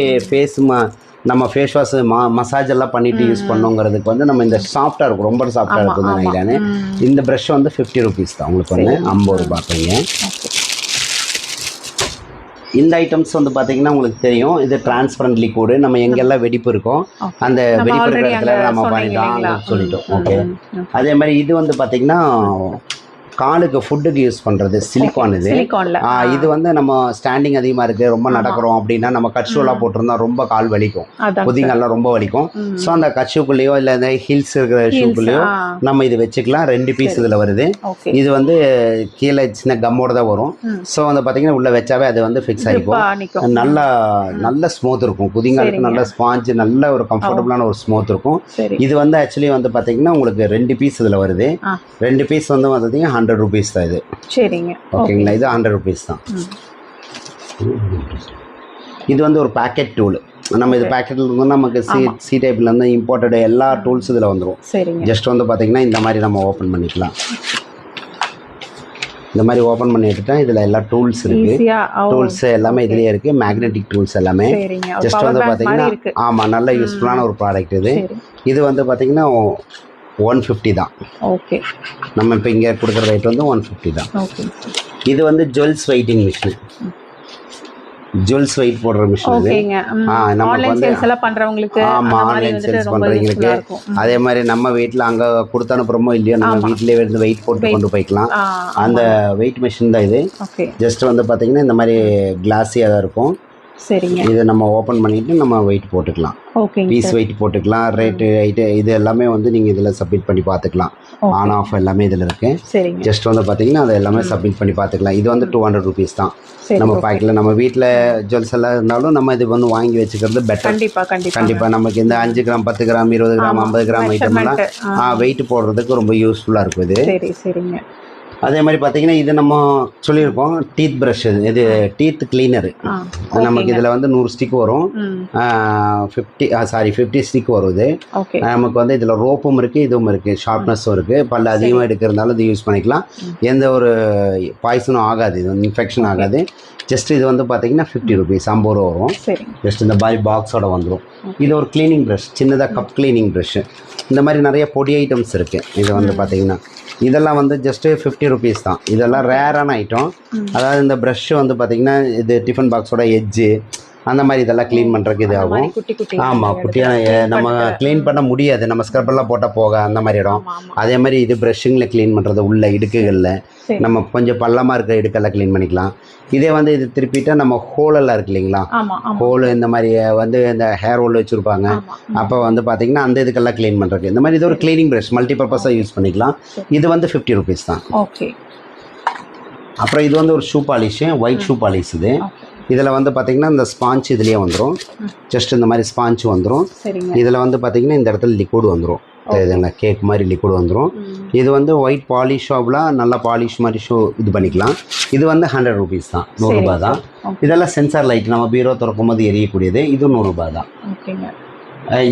நம்ம ஃபேஸ் வாஷ் மசாஜ் எல்லாம் பண்ணிட்டு யூஸ் பண்ணோங்கிறதுக்கு வந்து நம்ம இந்த சாஃப்டாக இருக்கும், ரொம்ப சாஃப்டாக இருக்கும் நினைக்கிறேன். இந்த ப்ரஷ் வந்து 50 rupees தான் உங்களுக்கு வந்து 50 ரூபாய்ங்க. இந்த ஐட்டம்ஸ் வந்து பார்த்தீங்கன்னா உங்களுக்கு தெரியும், இது டிரான்ஸ்பரண்ட் லிக்விடு. நம்ம எங்கெல்லாம் வெடிப்பு இருக்கோ அந்த வெடிப்பு இருக்கிற இடத்துல நம்ம பண்ணிட்டோம் சொல்லிட்டோம். ஓகே, அதே மாதிரி இது வந்து பார்த்தீங்கன்னா காலுக்கு ஃபுட்டுக்கு யூஸ் பண்ணுறது சிலிக்கான். இது வந்து நம்ம ஸ்டாண்டிங் அதிகமாக இருக்குது, ரொம்ப நடக்கிறோம் அப்படின்னா நம்ம கட்ஷூலாம் போட்டிருந்தா ரொம்ப கால் வலிக்கும், புதிங்கெல்லாம் ரொம்ப வலிக்கும். ஸோ அந்த கட்ஷூக்குள்ளேயோ இல்லை இந்த ஹில்ஸ் இருக்கிற ஷூக்குள்ளேயோ நம்ம இது வச்சுக்கலாம். 2 பீஸ் இதில் வருது. இது வந்து கீழே சின்ன கம்மோட தான் வரும். ஸோ வந்து பார்த்தீங்கன்னா உள்ளே வச்சாவே அது வந்து ஃபிக்ஸ் ஆகிக்கும். நல்ல ஸ்மூத் இருக்கும், புதிங்களுக்கு நல்ல ஸ்பாஞ்சு, நல்ல ஒரு கம்ஃபர்டபுளான ஒரு ஸ்மூத் இருக்கும். இது வந்து ஆக்சுவலி வந்து பார்த்தீங்கன்னா உங்களுக்கு 2 பீஸ் இதில் வருது. 2 பீஸ் வந்து பார்த்தீங்கன்னா 100 rupees தான் இது. சரிங்க, ஓகேங்களா. இது 100 rupees தான். இது வந்து ஒரு பேக்கெட் டூல். நம்ம இது பேக்கெட்டில் இருந்து நமக்கு சி டைப்லேருந்து இம்போர்ட்டட் எல்லா டூல்ஸ் இதில் வந்துடும். ஜஸ்ட் வந்து பார்த்தீங்கன்னா இந்த மாதிரி நம்ம ஓப்பன் பண்ணிக்கலாம். இந்த மாதிரி ஓப்பன் பண்ணி எடுத்துட்டா இதில் எல்லா டூல்ஸ் இருக்குது. டூல்ஸ் எல்லாமே இதுலேயே இருக்குது, மேக்னெட்டிக் டூல்ஸ் எல்லாமே. ஜஸ்ட் வந்து பார்த்தீங்கன்னா ஆமாம், நல்ல யூஸ்ஃபுல்லான ஒரு ப்ராடக்ட் இது. இது வந்து பார்த்தீங்கன்னா 150 தான். ஓகே, நம்ம இப்போ இங்கே கொடுக்குற ரேட் வந்து 150 தான். ஓகே, இது வந்து jewels weighting machine, jewels weight போடுற மிஷின் இது. நமக்கு வந்து ஆமாம், ஆன்லைன் சேல்ஸ் பண்ணுறவங்களுக்கு. அதே மாதிரி நம்ம வீட்டில் அங்கே கொடுத்து அனுப்புகிறோமோ இல்லையோ நம்ம வீட்டிலே வந்து வெயிட் போட்டு கொண்டு போய்க்கலாம். அந்த வெயிட் மிஷின் தான் இது. ஜஸ்ட் வந்து பார்த்தீங்கன்னா இந்த மாதிரி கிளாஸியாக தான் இருக்கும். சரிங்க, இதை நம்ம ஓப்பன் பண்ணிவிட்டு நம்ம வெயிட் போட்டுக்கலாம். பீஸ் வெயிட் போட்டுக்கலாம், ரேட்டு ஹைட்டு இது எல்லாமே வந்து நீங்கள் இதில் சப்மிட் பண்ணி பார்த்துக்கலாம். ஆன் ஆஃப் எல்லாமே இதில் இருக்குது. ஜஸ்ட் வந்து பார்த்தீங்கன்னா அதை எல்லாமே சப்மிட் பண்ணி பார்த்துக்கலாம். இது வந்து 200 rupees தான். நம்ம பாக்கெட்டில் நம்ம வீட்டில் ஜுவல்ஸ் எல்லாம் இருந்தாலும் நம்ம இது வந்து வாங்கி வச்சுக்கிறது பெட்டர். கண்டிப்பாக நமக்கு இந்த 5 கிராம் 10 கிராம் 20 கிராம் 50 கிராம் ஐட்டம்லாம் வெயிட் போடுறதுக்கு ரொம்ப யூஸ்ஃபுல்லாக இருக்கும் இது. அதே மாதிரி பார்த்தீங்கன்னா இது நம்ம சொல்லியிருக்கோம் டீத் ப்ரஷ். இது டீத் கிளீனரு. நமக்கு இதில் வந்து 100 ஸ்டிக் வரும், 50 ஸ்டிக் வரும். இது நமக்கு வந்து இதில் ரோப்பும் இருக்குது, இதுவும் இருக்குது, ஷார்ப்னஸும் இருக்குது. பல்ல அதிகமாக எடுக்கிறதுனால இது யூஸ் பண்ணிக்கலாம். எந்த ஒரு பாய்சனும் ஆகாது, இது வந்து இன்ஃபெக்ஷன் ஆகாது. ஜஸ்ட் இது வந்து பார்த்தீங்கன்னா 50 rupees 50 ரூபா வரும். ஜஸ்ட் இந்த மாதிரி பாக்ஸோட வந்துடும். இது ஒரு க்ளீனிங் ப்ரஷ், சின்னதாக கப் க்ளீனிங் ப்ரஷ்ஷு. இந்த மாதிரி நிறைய பொடி ஐட்டம்ஸ் இருக்குது. இது வந்து பார்த்தீங்கன்னா இதெல்லாம் வந்து ஜஸ்ட்டு 50 rupees தான். இதெல்லாம் ரேரான ஐட்டம். அதாவது இந்த ப்ரஷ்ஷு வந்து பார்த்திங்கன்னா இது டிஃபன் பாக்ஸோட எட்ஜு அந்த மாதிரி இதெல்லாம் க்ளீன் பண்ணுறதுக்கு இது ஆகும். ஆமாம், குட்டியான நம்ம க்ளீன் பண்ண முடியாது, நம்ம ஸ்க்ரப்பெல்லாம் போட்டால் போக அந்த மாதிரி இடம். அதே மாதிரி இது ப்ரஷ்ஷிங்கில் க்ளீன் பண்ணுறது உள்ள இடுக்குகளில் நம்ம கொஞ்சம் பள்ளமாக இருக்கிற இடுக்கெல்லாம் க்ளீன் பண்ணிக்கலாம். இதே வந்து இது திருப்பிட்டா நம்ம ஹோலெல்லாம் இருக்கு இல்லைங்களா, ஹோலு இந்த மாதிரி வந்து இந்த ஹேர் ஹோல் வச்சுருப்பாங்க. அப்போ வந்து பார்த்தீங்கன்னா அந்த இதுக்கெல்லாம் க்ளீன் பண்ணுறதுக்கு இந்த மாதிரி இது ஒரு க்ளீனிங் ப்ரஷ், மல்டிபர்பஸாக யூஸ் பண்ணிக்கலாம். இது வந்து 50 rupees தான். ஓகே, அப்புறம் இது வந்து ஒரு shoe polish, white shoe polish. இது இதில் வந்து பார்த்திங்கன்னா இந்த ஸ்பாஞ்ச் இதுலேயே வந்துடும். ஜஸ்ட் இந்த மாதிரி ஸ்பாஞ்ச் வந்துடும். இதில் வந்து பார்த்திங்கன்னா இந்த இடத்துல லிக்விட் வந்துடும். இதுங்களா கேக் மாதிரி லிக்விட் வந்துடும். இது வந்து ஒயிட் பாலிஷ் ஷாப்பில் நல்லா பாலிஷ் மாதிரி இது பண்ணிக்கலாம். இது வந்து 100 rupees தான், 100 ரூபா தான். இதெல்லாம் சென்சார் லைட், நம்ம பீரோ திறக்கும் போது எரியக்கூடியது. இது 100 ரூபா தான்.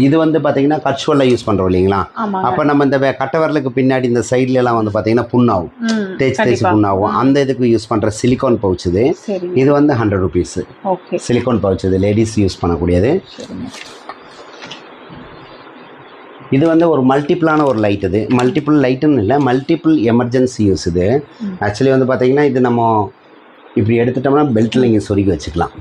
இது வந்து பார்த்தீங்கன்னா கட்சுவலில் யூஸ் பண்ணுறோம் இல்லைங்களா, அப்போ நம்ம இந்த கட்டவரலுக்கு பின்னாடி இந்த சைட்லலாம் வந்து பார்த்தீங்கன்னா புண்ணாகும், தேய்ச்சி புண்ணாகும். அந்த இதுக்கு யூஸ் பண்ணுற சிலிக்கான் பவுச் இது. இது வந்து 100 rupees சிலிக்கான் பவுச். இது லேடிஸ் யூஸ் பண்ணக்கூடியது. இது வந்து ஒரு மல்டிபிளான ஒரு லைட். இது மல்டிபிள் லைட்டுன்னு இல்லை, மல்டிபிள் எமர்ஜென்சி யூஸ். இது ஆக்சுவலி வந்து பார்த்தீங்கன்னா இது நம்ம இப்படி எடுத்துட்டோம்னா பெல்ட்டில் இங்கே சொருகி வச்சுக்கலாம்.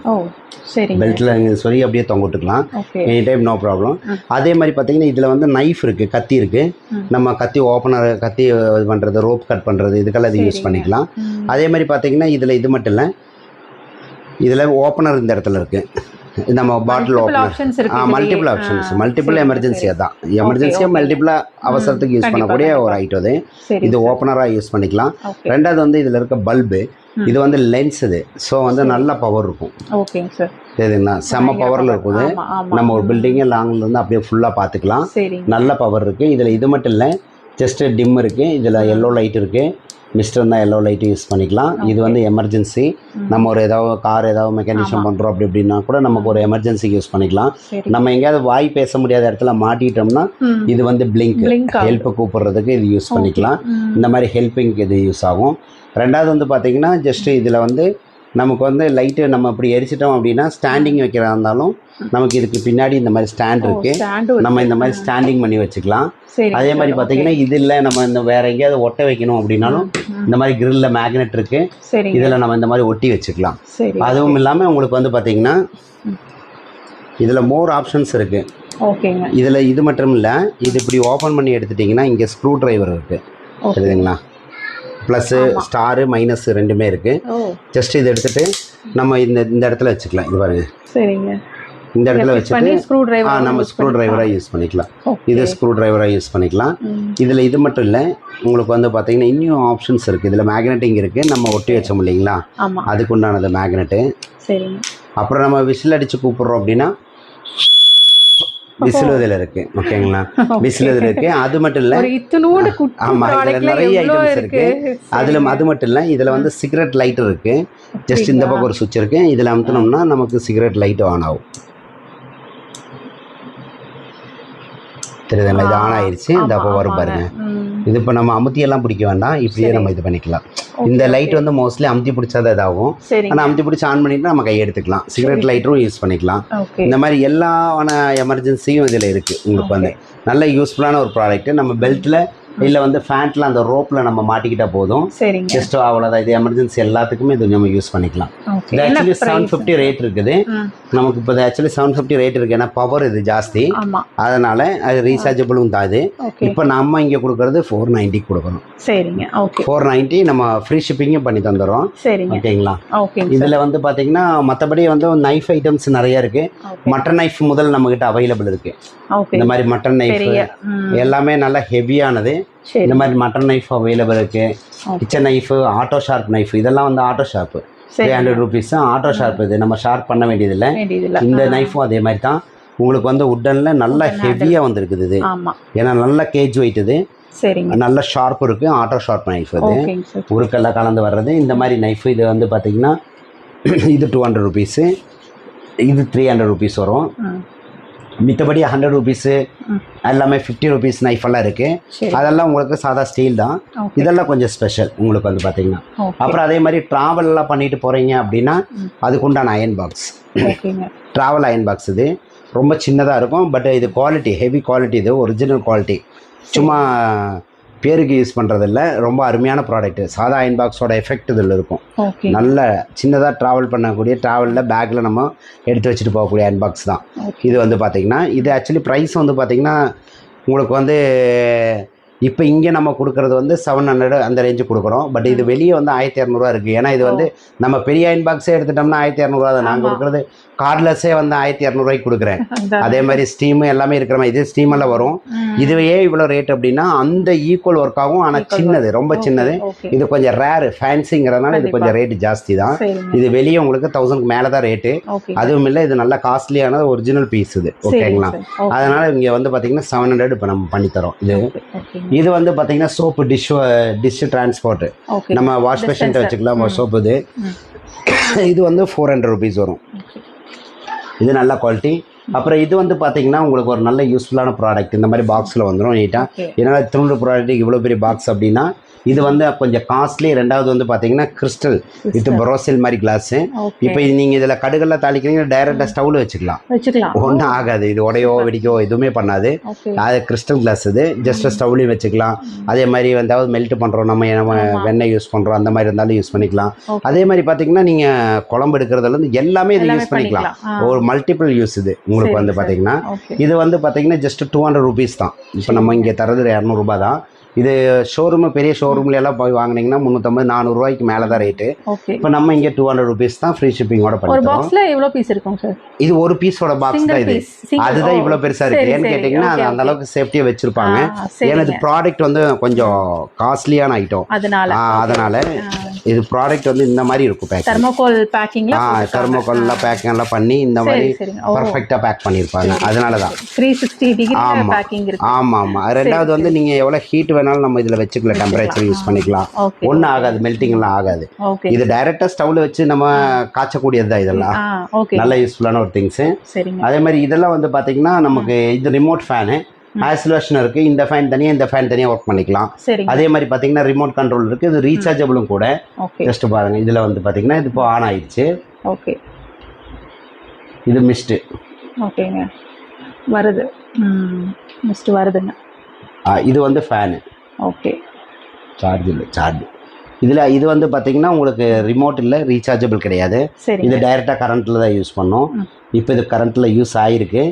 பெல்ட்டில் இங்கே சொருகி அப்படியே தொங்கிட்டுக்கலாம், எனி டைம் நோ ப்ராப்ளம். அதே மாதிரி பார்த்தீங்கன்னா இதில் வந்து நைஃப் இருக்குது, கத்தி இருக்குது. நம்ம கத்தி ஓப்பனர், கத்தி இது பண்ணுறது, ரோப் கட் பண்ணுறது, இதுக்கெல்லாம் இது யூஸ் பண்ணிக்கலாம். அதே மாதிரி பார்த்தீங்கன்னா இதில் இது மட்டும் இல்லை, இதில் ஓப்பனர் இந்த இடத்துல இருக்குது. நம்ம பாட்டில் ஓப்பனர், மல்டிபிள் ஆப்ஷன்ஸ், மல்டிபிள் எமர்ஜென்சியாக தான், எமர்ஜென்சியாக மல்டிபிளாக அவசரத்துக்கு யூஸ் பண்ணக்கூடிய ஒரு ஐட்டம் இது. இது ஓப்பனராக யூஸ் பண்ணிக்கலாம். ரெண்டாவது வந்து இதில் இருக்க பல்பு, இது வந்து லென்ஸ். இது ஸோ வந்து நல்ல பவர் இருக்கும். ஓகேங்க சார், சரிங்களா, செம்ம பவரில் இருக்குது. நம்ம ஒரு பில்டிங்கே லாங்கிலேருந்து அப்படியே ஃபுல்லாக பார்த்துக்கலாம். நல்ல பவர் இருக்குது. இதில் இது மட்டும் இல்லை, ஜஸ்ட்டு டிம் இருக்குது, இதில் எல்லோ லைட் இருக்குது, மிஸ்டர் இருந்தால் எல்லோ லைட்டு யூஸ் பண்ணிக்கலாம். இது வந்து எமர்ஜென்சி, நம்ம ஒரு ஏதாவது கார் ஏதாவது மெக்கானிசம் பண்ணுறோம் அப்படி அப்படின்னா கூட நமக்கு ஒரு எமர்ஜென்சிக்கு யூஸ் பண்ணிக்கலாம். நம்ம எங்கேயாவது வாய் பேச முடியாத இடத்துல மாட்டிட்டோம்னா இது வந்து பிளிங்க், ஹெல்ப்பை கூப்பிட்றதுக்கு இது யூஸ் பண்ணிக்கலாம். இந்த மாதிரி ஹெல்ப்பிங்க்கு இது யூஸ் ஆகும். ரெண்டாவது வந்து பார்த்திங்கன்னா ஜஸ்ட்டு இதில் வந்து நமக்கு வந்து லைட்டு நம்ம இப்படி எரிச்சிட்டோம் அப்படின்னா ஸ்டாண்டிங் வைக்கிறதா இருந்தாலும் நமக்கு இதுக்கு பின்னாடி இந்த மாதிரி ஸ்டாண்ட் இருக்குது, நம்ம இந்த மாதிரி ஸ்டாண்டிங் பண்ணி வச்சுக்கலாம். அதே மாதிரி பார்த்தீங்கன்னா இதில் நம்ம இந்த வேற எங்கேயாவது ஒட்ட வைக்கணும் அப்படின்னாலும் இந்த மாதிரி கிரில்ல மேக்னெட் இருக்குது, இதில் நம்ம இந்த மாதிரி ஒட்டி வச்சுக்கலாம். அதுவும் இல்லாமல் உங்களுக்கு வந்து பார்த்தீங்கன்னா இதில் மோர் ஆப்ஷன்ஸ் இருக்குது. ஓகேங்க. இதில் இது மட்டும் இல்லை, இது இப்படி ஓப்பன் பண்ணி எடுத்துட்டிங்கன்னா இங்கே ஸ்க்ரூ ட்ரைவர் இருக்குது, தெரியுதுங்களா? ப்ளஸ்ஸு ஸ்டாரு மைனஸ் ரெண்டுமே இருக்குது. ஜஸ்ட் இதை எடுத்துகிட்டு நம்ம இந்த இடத்துல வச்சுக்கலாம். இது பாருங்க, சரிங்க. இந்த இடத்துல வச்சுட்டு நம்ம ஸ்க்ரூ டிரைவராக யூஸ் பண்ணிக்கலாம். இது ஸ்க்ரூ டிரைவராக யூஸ் பண்ணிக்கலாம். இதில் இது மட்டும் இல்லை, உங்களுக்கு வந்து பார்த்தீங்கன்னா இன்னும் ஆப்ஷன்ஸ் இருக்குது. இதில் மேக்னெட்டிங் இருக்குது, நம்ம ஒட்டி வச்சோம் இல்லைங்களா, அதுக்கு உண்டானது மேக்னெட்டு. அப்புறம் நம்ம விசில் அடித்து கூப்பிட்றோம் அப்படின்னா விசில் இதில் இருக்குது, ஓகேங்களா? விசில் இதில் இருக்குது. அது மட்டும் இல்லை, ஆமாம், இதில் நிறைய ஐட்டம்ஸ் இருக்குது. அதில் அது மட்டும் இல்லை, இதில் வந்து சிகரெட் லைட் இருக்குது. ஜஸ்ட் இந்த பக்கம் ஒரு சுவிட்ச் இருக்குது, இதில் அமுத்தினோம்னா நமக்கு சிகரெட் லைட் ஆன் ஆகும். தெரியுதுங்களா? இது ஆன் ஆயிடுச்சு. இந்த அப்போ வரும் பாருங்க. இது இப்போ நம்ம அமுத்தியெல்லாம் பிடிக்க வேண்டாம், இப்படியே நம்ம இது பண்ணிக்கலாம். இந்த லைட் வந்து மோஸ்ட்லி அமுத்தி பிடிச்சாதான் இதாகும். ஆனால் அமுத்தி பிடிச்சி ஆன் பண்ணிட்டு நம்ம கையை எடுத்துக்கலாம். சிகரெட் லைட்டரும் யூஸ் பண்ணிக்கலாம். இந்த மாதிரி எல்லான எமர்ஜென்சியும் இதில் இருக்குது. உங்களுக்கு வந்து நல்ல யூஸ்ஃபுல்லான ஒரு ப்ராடக்ட். நம்ம பெல்ட்டில் இல்லை வந்து ஃபேண்ட்டில் அந்த ரோப்பில் நம்ம மாட்டிக்கிட்டால் போதும். ஜஸ்ட் அவ்வளோதான். இது எமர்ஜென்சி எல்லாத்துக்குமே இது நம்ம யூஸ் பண்ணிக்கலாம். இது ஆக்சுவலி 750 ரேட் இருக்குது நமக்கு. இப்போ ஆக்சுவலி 750 ரேட் இருக்குது, ஏன்னா பவர் இது ஜாஸ்தி, அதனால் அது ரீசார்ஜபிளும் தான். இது இப்போ நம்ம இங்கே கொடுக்குறது 490 கொடுக்குறோம். 490 நம்ம ஃப்ரீ ஷிப்பிங்கும் பண்ணி தந்துடுறோம். ஓகேங்களா? இதில் வந்து பார்த்தீங்கன்னா மற்றபடி வந்து நைஃப் ஐட்டம்ஸ் நிறைய இருக்குது. மட்டன் நைஃப் முதல் நம்மக்கிட்ட அவைலபிள் இருக்குது. இந்த மாதிரி மட்டன் நைஃப் எல்லாமே நல்லா ஹெவியானது. இந்த மாதிரி மட்டன் நைஃப் அவைலபிள் இருக்குது. Kitchen knife, auto sharp knife, இதெல்லாம் வந்து auto sharp 300 rupees auto sharp. இது நம்ம ஷார்ப் பண்ண வேண்டியதில்லை. இந்த நைஃபும் அதே மாதிரி தான். உங்களுக்கு வந்து உட்டனில் நல்ல ஹெவியாக வந்துருக்குது இது, ஏன்னா நல்ல கேஜ் வெயிட் இது. நல்ல ஷார்ப் இருக்குது, ஆட்டோ ஷார்ப் நைஃப். இது உருக்கெல்லாம் கலந்து வர்றது. இந்த மாதிரி நைஃப் இது வந்து பார்த்தீங்கன்னா இது 200 rupees, இது 300 rupees வரும். மித்தபடி 100 rupees எல்லாமே 50 rupees நைஃப் எல்லாம் இருக்குது. அதெல்லாம் உங்களுக்கு சாதா ஸ்டீல் தான். இதெல்லாம் கொஞ்சம் ஸ்பெஷல் உங்களுக்கு வந்து பார்த்தீங்கன்னா. அப்புறம் அதே மாதிரி ட்ராவல்லாம் பண்ணிட்டு போகிறீங்க அப்படின்னா அதுக்குண்டான iron box, travel iron box. இது ரொம்ப சின்னதாக இருக்கும், பட் இது குவாலிட்டி ஹெவி குவாலிட்டி. இது ஒரிஜினல் குவாலிட்டி, சும்மா பேருக்கு யூஸ் பண்ணுறதில்ல. ரொம்ப அருமையான ப்ராடக்ட்டு. சாதா அயன் பாக்ஸோட எஃபெக்ட் இதில் இருக்கும். நல்ல சின்னதாக ட்ராவல் பண்ணக்கூடிய, ட்ராவலில் பேக்கில் நம்ம எடுத்து வச்சுட்டு போகக்கூடிய அயன் பாக்ஸ் தான் இது. வந்து பார்த்திங்கன்னா இது ஆக்சுவலி ப்ரைஸ் வந்து பார்த்திங்கன்னா உங்களுக்கு வந்து இப்போ இங்கே நம்ம கொடுக்குறது வந்து 700 அந்த ரேஞ்சு கொடுக்குறோம். பட் இது வெளியே வந்து 1200 இருக்குது. ஏன்னா இது வந்து நம்ம பெரிய அயன் பாக்ஸே எடுத்துட்டோம்னா 1200 தான். நாங்கள் கொடுக்குறது கார்ட்லெஸ்ஸே வந்து 1200 கொடுக்குறேன். அதே மாதிரி ஸ்டீமு எல்லாமே இருக்கிற மாதிரி இது ஸ்டீமெல்லாம் வரும். இதுவே இவ்வளோ ரேட் அப்படின்னா அந்த ஈக்குவல் ஒர்க் ஆகும். ஆனால் சின்னது, ரொம்ப சின்னது. இது கொஞ்சம் ரேரு, ஃபேன்சிங்கிறதுனால இது கொஞ்சம் ரேட்டு ஜாஸ்தி தான். இது வெளியே உங்களுக்கு 1000க்கு மேலே தான் ரேட்டு. அதுவும் இல்லை, இது நல்ல காஸ்ட்லியான ஒரிஜினல் பீஸ் இது, ஓகேங்களா? அதனால் இங்கே வந்து பார்த்தீங்கன்னா 700 இப்போ நம்ம பண்ணித்தரோம். இது வந்து பார்த்தீங்கன்னா சோப்பு டிஷ் டிரான்ஸ்போர்ட்டு, நம்ம வாஷ் பேஷன்ட்டு வச்சுக்கலாம் சோப்பு. இது வந்து 400 rupees வரும். இது நல்ல குவாலிட்டி. அப்புறம் இது வந்து பார்த்தீங்கன்னா உங்களுக்கு ஒரு நல்ல யூஸ்ஃபுல்லான ப்ராடக்ட். இந்த மாதிரி பாக்ஸில் வந்துடும் நீட்டாக. ஏன்னா திரும்ப ப்ராடக்ட் இவ்வளோ பெரிய பாக்ஸ் அப்படின்னா இது வந்து கொஞ்சம் காஸ்ட்லி. ரெண்டாவது வந்து பார்த்தீங்கன்னா கிறிஸ்டல் வித் பரோசில் மாதிரி கிளாஸு. இப்போ நீங்கள் இதில் கடுகெல்லாம் தாளிக்கிறீங்க, டைரெக்டாக ஸ்டவ்வில் வச்சுக்கலாம், ஒன்றும் ஆகாது. இது உடையோ வெடிக்கோ எதுவுமே பண்ணாது. அது கிறிஸ்டல் கிளாஸ். இது ஜஸ்ட் ஸ்டவ்லையும் வச்சுக்கலாம். அதே மாதிரி வந்து மெல்ட் பண்ணுறோம், நம்ம வெண்ணெய் யூஸ் பண்ணுறோம், அந்த மாதிரி இருந்தாலும் யூஸ் பண்ணிக்கலாம். அதே மாதிரி பார்த்தீங்கன்னா நீங்கள் குழம்பு எடுக்கிறதுலேருந்து எல்லாமே இது யூஸ் பண்ணிக்கலாம். ஒரு மல்டிபிள் யூஸ் இது உங்களுக்கு வந்து பார்த்தீங்கன்னா. இது வந்து பார்த்தீங்கன்னா ஜஸ்ட் 200 rupees தான். இப்போ நம்ம இங்கே தரது 200 ரூபாய் தான். இது ஷோரூமு, பெரிய ஷோரூம்ல எல்லாம் போய் வாங்கினீங்கன்னா 350-400 ரூபாய்க்கு மேலே தான் ரேட்டு. இப்போ நம்ம இங்கே 200 rupees தான் ஃப்ரீ ஷிப்பிங்கோட பண்ணிடுறோம். எவ்வளோ பீஸ் இருக்கும் சார்? இது ஒரு பீஸோட பாக்ஸ் தான். இது அதுதான் இவ்வளோ பெருசாக இருக்குது. ஏன்னு கேட்டிங்கன்னா அது அந்த அளவுக்கு சேஃப்டியாக வச்சுருப்பாங்க. ஏன்னா இது ப்ராடக்ட் வந்து கொஞ்சம் காஸ்ட்லியான ஐட்டம், அதனால் இது ப்ராடக்ட் வந்து இந்த மாதிரி இருக்கும். தெர்மோகோல் பேக்கிங், தெர்மோகோல்லாம் பேக்கிங்லாம் பண்ணி இந்த மாதிரி பர்ஃபெக்டாக பேக் பண்ணியிருப்பாங்க. அதனால தான் 360 டிகிரி பேக்கிங் இருக்கு. ஆமாம். ரெண்டாவது வந்து நீங்கள் எவ்வளோ ஹீட் வேணாலும் நம்ம இதில் வச்சுக்கலாம், டெம்பரேச்சர் யூஸ் பண்ணிக்கலாம், ஒன்றும் ஆகாது, மெல்டிங்லாம் ஆகாது. இது டைரெக்டாக ஸ்டவ்வில் வச்சு நம்ம காய்ச்சக்கூடியது தான். இதெல்லாம் நல்ல யூஸ்ஃபுல்லான ஒரு திங்ஸு. அதே மாதிரி இதெல்லாம் வந்து பார்த்தீங்கன்னா நமக்கு இது ரிமோட் ஃபேனு. ஐசோலேஷன் இருக்கு. இந்த ஃபேன் தனியா இந்த ஃபேன் தனியா ஒர்க் பண்ணிக்கலாம். சரிங்க. அதே மாதிரி பாத்தீங்கன்னா ரிமோட் கண்ட்ரோல் இருக்கு. இது ரீசார்ஜபிளும் கூட. ஓகே. ஜஸ்ட் பாருங்க, இதுல வந்து பாத்தீங்கன்னா இது இப்போ ஆன் ஆயிடுச்சு. ஓகே. இது மிஸ்ட். ஓகேங்க. வருது. மிஸ்ட் வருதுங்க. இது வந்து ஃபேனு. ஓகே. சார்ஜ் இல்லை, சார்ஜ் இதில் இது வந்து பார்த்தீங்கன்னா உங்களுக்கு ரிமோட் இல்லை, ரீசார்ஜபிள் கிடையாது. இது டைரெக்டாக கரண்ட்டில் தான் யூஸ் பண்ணோம். இப்போ இது கரண்ட்டில் யூஸ் ஆகிருக்கு.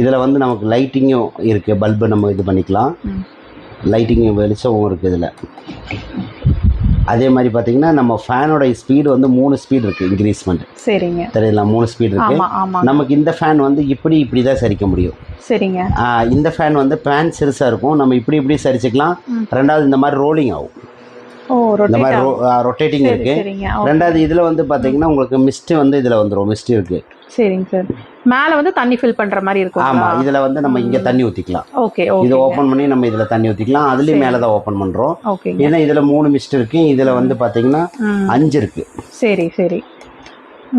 இதில் வந்து நமக்கு லைட்டிங்கும் இருக்குது, பல்பு நம்ம இது பண்ணிக்கலாம். லைட்டிங் வெளிச்சமும் இருக்குது இதில். அதே மாதிரி பார்த்தீங்கன்னா நம்ம ஃபேனோட ஸ்பீடு வந்து 3 ஸ்பீடு இருக்குது இன்க்ரீஸ்மெண்ட். சரிங்க. தெரியல, 3 ஸ்பீடு இருக்குது. நமக்கு இந்த ஃபேன் வந்து இப்படி தான் சரிக்க முடியும். சரிங்க. இந்த ஃபேன் வந்து ஃபேன் சிறுசாக இருக்கும், நம்ம இப்படி சரிச்சிக்கலாம். ரெண்டாவது இந்த மாதிரி ரோலிங் ஆகும். இந்த மாதிரி ரொட்டேட்டிங் இருக்கு. ரெண்டாவது இதுல வந்து பாத்தீங்கன்னா உங்களுக்கு மிஸ்ட் வந்து இதுல வந்துரும். மிஸ்ட் இருக்கு. சரிங்க சார். மேல வந்து தண்ணி ஃபில் பண்ற மாதிரி இருக்கும். ஆமா, இதுல வந்து நம்ம இங்க தண்ணி ஊத்திக்கலாம். ஓகே. இது ஓபன் பண்ணி நம்ம இதுல தண்ணி ஊத்திக்கலாம். அதுலயும் மேல தான் ஓபன் பண்றோம். ஏன்னா இதுல 3 மிஸ்ட் இருக்கு, இதுல வந்து பாத்தீங்கன்னா 5 இருக்கு. சரி சரி.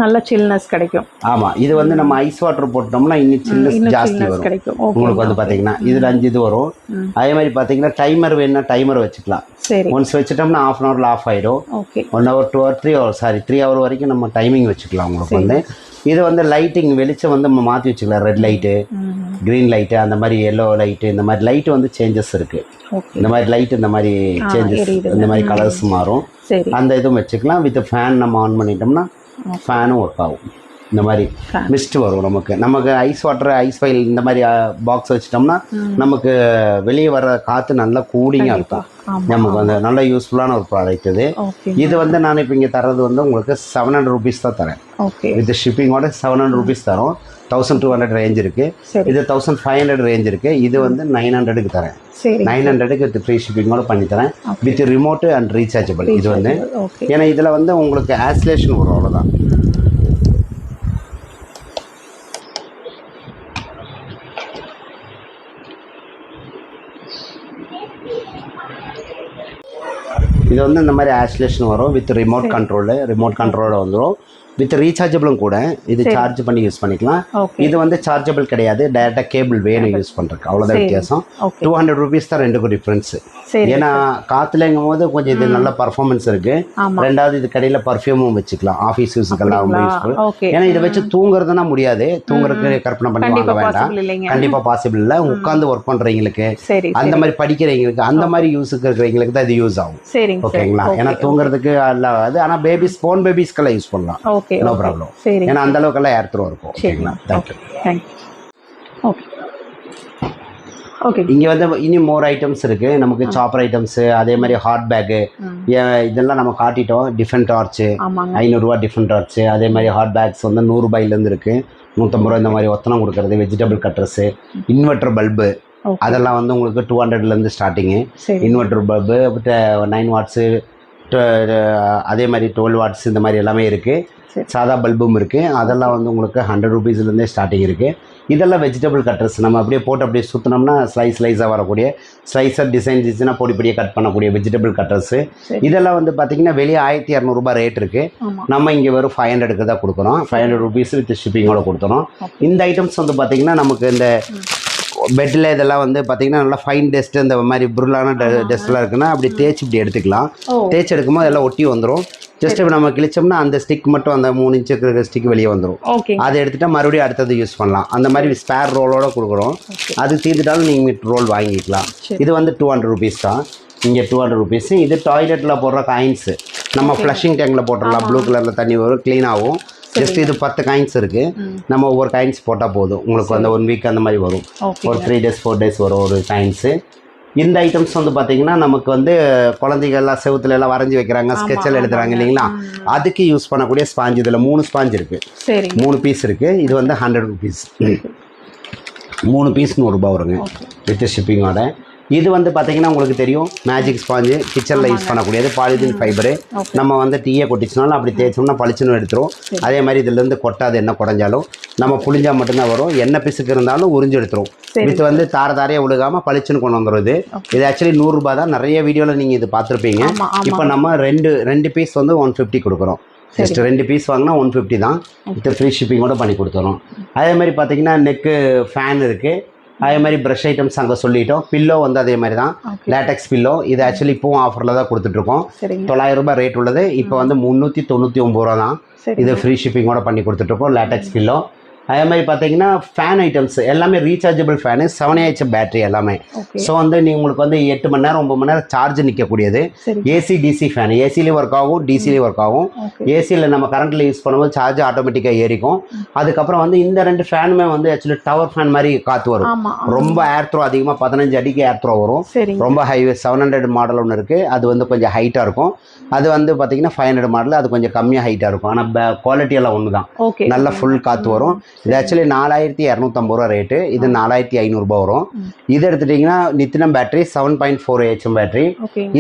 நல்ல சில்னஸ் கிடைக்கும். ஆமா, இது வந்து நம்ம ஐஸ் வாட்டர் போட்டோம்னா இன்னும் சில்னஸ் ஜாஸ்தி வரும் உங்களுக்கு. வந்து பாத்தீங்கன்னா இதுல 5 இது வரும். அதே மாதிரி பாத்தீங்கன்னா டைமர் வேணும்னா டைமர் வச்சுக்கலாம். ஒன்ஸ் வச்சுட்டோம்னா 1/2 hour ஆஃப் ஆயிடும். 1 hour 2 hour 3 hour 3 hour வரைக்கும் நம்ம டைமிங் வச்சுக்கலாம் உங்களுக்கு வந்து. இது வந்து லைட்டிங் வெளிச்சம் வந்து நம்ம மாற்றி வச்சுக்கலாம். ரெட் லைட்டு, க்ரீன் லைட்டு, அந்த மாதிரி எல்லோ லைட்டு, இந்த மாதிரி லைட்டு வந்து சேஞ்சஸ் இருக்குது. இந்த மாதிரி லைட்டு இந்த மாதிரி சேஞ்சஸ், இந்த மாதிரி கலர்ஸ் மாறும். அந்த இதுவும் வச்சுக்கலாம். வித் ஃபேன் நம்ம ஆன் பண்ணிட்டோம்னா ஃபேனும் ஒர்க் ஆகும். இந்த மாதிரி மிஸ்ட் வரும் நமக்கு ஐஸ் வாட்டர், ஐஸ் ஃபைல் இந்த மாதிரி பாக்ஸ் வச்சிட்டோம்னா நமக்கு வெளியே வர காற்று நல்லா கூலிங்காக இருக்கும். நமக்கு வந்து நல்ல யூஸ்ஃபுல்லான ஒரு ப்ராடக்ட் இது. இது வந்து நான் இப்போ இங்கே தர்றது வந்து உங்களுக்கு 700 rupees தான் தரேன். வித் ஷிப்பிங்கோட 700 rupees தரோம். 1200 ரேஞ்ச் இருக்கு. இது 1500 ரேஞ்ச் இருக்கு. இது வந்து 900க்கு தரேன். 900க்கு வித் ஃப்ரீ ஷிப்பிங்கோட பண்ணி தரேன். With remote and rechargeable. இது வந்து ஏன்னா இதில் வந்து உங்களுக்கு ஆஸ்லேஷன் வரும், அவ்வளோதான். இது வந்து இந்த மாதிரி ஆஸ்லேஷன் வரும் வித் ரிமோட் கண்ட்ரோலோட வந்துடும். வித் ரீசார்ஜபிளும் கூட. இது சார்ஜ் பண்ணி யூஸ் பண்ணிக்கலாம். இது வந்து சார்ஜபிள் கிடையாது, டைரக்டா கேபிள் வேணும் யூஸ் பண்றதுக்கு, அவ்வளவுதான் வித்தியாசம். 200 rupees தான் ரெண்டுக்கும் டிஃபரன்ஸ். ஏன்னா காத்துலங்கும் போது கொஞ்சம் இது நல்ல பர்ஃபார்மன்ஸ் இருக்கு. ரெண்டாவது இது கடையில பர்ஃப்யூமும் வச்சுக்கலாம், ஆஃபீஸ் யூஸுக்கெல்லாம் யூஸ்ஃபுல். ஏன்னா இதை வச்சு தூங்குறதுனா முடியாது, தூங்குறதுக்கு கற்பனை பண்ணி வாங்க வேண்டாம். கண்டிப்பா பாசிபிள் இல்லை. உட்காந்து ஒர்க் பண்றவங்களுக்கு, அந்த மாதிரி படிக்கிறவங்களுக்கு, அந்த மாதிரி யூஸுக்கு இருக்கிறவங்களுக்கு தான் இது யூஸ் ஆகும். ஓகேங்களா? ஏன்னா தூங்குறதுக்கு அல்லாது. ஆனா பேபிஸ், போன் பேபிஸ்க்கெல்லாம் யூஸ் பண்ணலாம். No problem. ஏன்னா அந்த அளவுக்கு ஏர் த்ரோ இருக்கும். ஓகேங்களா? இங்க வந்து இனி மோர் ஐட்டம்ஸ் இருக்கு நமக்கு. சாப்பர் ஐட்டம்ஸ், அதே மாதிரி ஹாட் பேக்கு, இதெல்லாம் நம்ம காட்டிட்டோம். டிஃபரெண்ட் டார்ச் 500 ரூபா டிஃபரெண்ட் டார்ச். அதே மாதிரி ஹாட் பேக்ஸ் வந்து 100 ரூபாயிலேருந்து இருக்கு. 150 ரூபா இந்த மாதிரி ஒத்தனம் கொடுக்கறது. வெஜிடபிள் கட்டர்ஸ், இன்வெர்டர் பல்பு, அதெல்லாம் வந்து உங்களுக்கு 200லேருந்து ஸ்டார்டிங்கு. இன்வெர்டர் பல்பு 9 watts, அதே மாதிரி 12 watts இந்த மாதிரி எல்லாமே இருக்குது. சாதா பல்பும் இருக்குது. அதெல்லாம் வந்து உங்களுக்கு 100 rupeesலேருந்தே ஸ்டார்டிங் இருக்குது. இதெல்லாம் வெஜிடபிள் கட்டர்ஸ். நம்ம அப்படியே போட்டு அப்படியே சுற்றினோம்னா ஸ்லைஸாக வரக்கூடிய, ஸ்லைஸாக டிசைனாக பொடிப்படியாக கட் பண்ணக்கூடிய வெஜிடபிள் கட்டர்ஸு. இதெல்லாம் வந்து பார்த்திங்கன்னா வெளியே 1200 ரூபாய் ரேட் இருக்குது. நம்ம இங்கே வெறும் 500க்கு தான் கொடுக்குறோம். 500 rupees வித் ஷிப்பிங்கோட கொடுத்துறோம். இந்த ஐட்டம்ஸ் வந்து பார்த்திங்கன்னா நமக்கு இந்த பெட்டில் இதெல்லாம் வந்து பார்த்தீங்கன்னா நல்லா ஃபைன் டஸ்ட், இந்த மாதிரி புருளான டஸ்ட்லாம் இருக்குன்னா அப்படி தேய்ச்சி இப்படி எடுத்துக்கலாம். தேய்ச்சி எடுக்கும்போது எல்லாம் ஒட்டி வந்துடும். ஜஸ்ட் இப்போ நம்ம கிழிச்சோம்னா அந்த ஸ்டிக் மட்டும், அந்த 3 inch இருக்கிற ஸ்டிக் வெளியே வந்துடும். அதை எடுத்துகிட்டா மறுபடியும் அடுத்தது யூஸ் பண்ணலாம். அந்த மாதிரி ஸ்பேர் ரோலோட கொடுக்குறோம். அது தீர்ந்துட்டாலும் நீங்கள் ரோல் வாங்கிக்கலாம். இது வந்து 200 rupees தான். இங்கே 200 rupees. இது டாய்லெட்டில் போடுற காயின்ஸு. நம்ம ஃப்ளஷிங் டேங்கில் போட்டுடலாம். ப்ளூ கலரில் தண்ணி வரும், க்ளீன் ஆகும். ஜஸ்ட் இது 10 காயின்ஸ் இருக்கு. நம்ம ஒவ்வொரு காயின்ஸ் போட்டால் போதும். உங்களுக்கு அந்த 1 week அந்த மாதிரி வரும். ஒரு 3 days 4 days வரும் ஒரு காயின்ஸு. இந்த ஐட்டம்ஸ் வந்து பார்த்தீங்கன்னா நமக்கு வந்து குழந்தைகள்லாம் செவுத்துல எல்லாம் வரைஞ்சி வைக்கிறாங்க, ஸ்கெட்செல்லாம் எழுதுறாங்க இல்லைங்களா, அதுக்கு யூஸ் பண்ணக்கூடிய ஸ்பாஞ்ச். இதில் 3 ஸ்பாஞ்ச் இருக்கு, 3 பீஸ் இருக்கு. இது வந்து 100 rupees. 3 பீஸ் 100 ரூபாய் வருங்க வித் ஷிப்பிங்கோட. இது வந்து பார்த்தீங்கன்னா உங்களுக்கு தெரியும், மேஜிக் ஸ்பாஞ்சு, கிச்சனில் யூஸ் பண்ணக்கூடியது. Polythene fibre. நம்ம வந்து டீயை கொட்டிச்சினாலும் அப்படி தேய்ச்சோம்னா பளிச்சுன்னு எடுத்துரும். அதே மாதிரி இதுலேருந்து கொட்டாது, எண்ணெய் குறைஞ்சாலும் நம்ம புளிஞ்சா மட்டும்தான் வரும். எண்ணெய் பிசுக்கு இருந்தாலும் உறிஞ்சு எடுத்துரும். இது வந்து தாரையாக விழுகாமல் பளிச்சுன்னு கொண்டு வந்துடுது. இது ஆக்சுவலி 100 ரூபாய் தான். நிறைய வீடியோவில் நீங்கள் இது பார்த்துருப்பீங்க. இப்போ நம்ம ரெண்டு பீஸ் வந்து 150 கொடுக்குறோம். ஜஸ்ட் 2 பீஸ் வாங்கினா 150 தான். வித் ஃப்ரீ ஷிப்பிங்கோட பண்ணி கொடுத்துறோம். அதே மாதிரி பார்த்தீங்கன்னா நெக்கு ஃபேன் இருக்குது. அதே மாதிரி ப்ரஷ் ஐட்டம்ஸ் அங்கே சொல்லிட்டோம். பில்லோ வந்து அதே மாதிரி தான், லேட்டெக்ஸ் பில்லோ. இது ஆக்சுவலி இப்போவும் ஆஃபரில் தான் கொடுத்துட்ருக்கோம். 900 ரூபாய் ரேட் உள்ளது. இப்போ வந்து 399 ரூபா தான். இது ஃப்ரீ ஷிப்பிங்கோட பண்ணி கொடுத்துட்ருக்கோம் லேட்டெக்ஸ் பில்லோ. அதே மாதிரி பார்த்தீங்கன்னா ஃபேன் ஐட்டம்ஸ் எல்லாமே ரீசார்ஜபிள் ஃபேனு, 7AH பேட்டரி எல்லாமே. ஸோ வந்து உங்களுக்கு வந்து 8 மணி நேரம் 9 மணி நேரம் சார்ஜ் நிற்கக்கூடியது. ஏசி டிசி ஃபேன், ஏசிலேயும் ஒர்க் ஆகும், டிசிலேயும் ஒர்க் ஆகும். ஏசியில் நம்ம கரண்ட்டில் யூஸ் பண்ணும்போது சார்ஜ் ஆட்டோமேட்டிக்காக ஏறிக்கும். அதுக்கப்புறம் வந்து இந்த 2 ஃபேனுமே வந்து ஆக்சுவலி டவர் ஃபேன் மாதிரி காற்று வரும். ரொம்ப ஏர் த்ரோ அதிகமாக 15 அடிக்கு ஏர் த்ரோ வரும். ரொம்ப ஹைவே 700 மாடல் ஒன்று இருக்குது. அது வந்து கொஞ்சம் ஹைட்டாக இருக்கும். அது வந்து பார்த்தீங்கன்னா 500 மாடல், அது கொஞ்சம் கம்மியாக ஹைட்டாக இருக்கும். ஆனால் குவாலிட்டியெல்லாம் ஒன்று தான், நல்ல ஃபுல் காற்று வரும். இது ஆக்சுவலி 4250 ரூபா ரேட்டு. இது 4500 ரூபாய் வரும். இது எடுத்துட்டிங்கன்னா நித்தினம் பேட்டரி 7.4 AH பேட்டரி.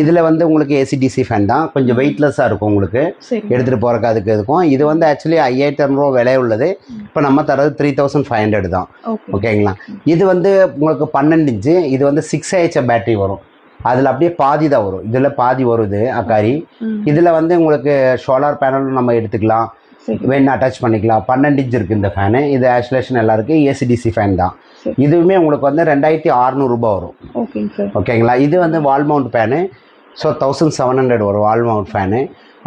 இதில் வந்து உங்களுக்கு ஏசிடிசி ஃபேன் தான், கொஞ்சம் வெயிட்லெஸ்ஸாக இருக்கும் உங்களுக்கு எடுத்துகிட்டு போகிறக்கு. அதுக்கு இருக்கும். இது வந்து ஆக்சுவலி 5200 ரூபா விலை உள்ளது. இப்போ நம்ம தரது 3500 தான். ஓகேங்களா. இது வந்து உங்களுக்கு 12 இன்ச்சு. இது வந்து 6AH பேட்டரி வரும். அதில் அப்படியே பாதி தான் வரும். இதில் பாதி வருது அக்காரி. இதில் வந்து உங்களுக்கு சோலார் பேனலும் நம்ம எடுத்துக்கலாம், வேணா அட்டாச் பண்ணிக்கலாம். 12 இன்ச் இருக்குது இந்த ஃபேனு. இது ஆக்சுவலேஷன் எல்லாம் இருக்குது. ஏசிடிசி ஃபேன் தான். இதுவுமே உங்களுக்கு வந்து 2600 ரூபாய் வரும். ஓகேங்களா. இது வந்து வால் மவுண்ட் ஃபேனு. ஸோ 1700 வரும் வால் மவுண்ட் ஃபேனு.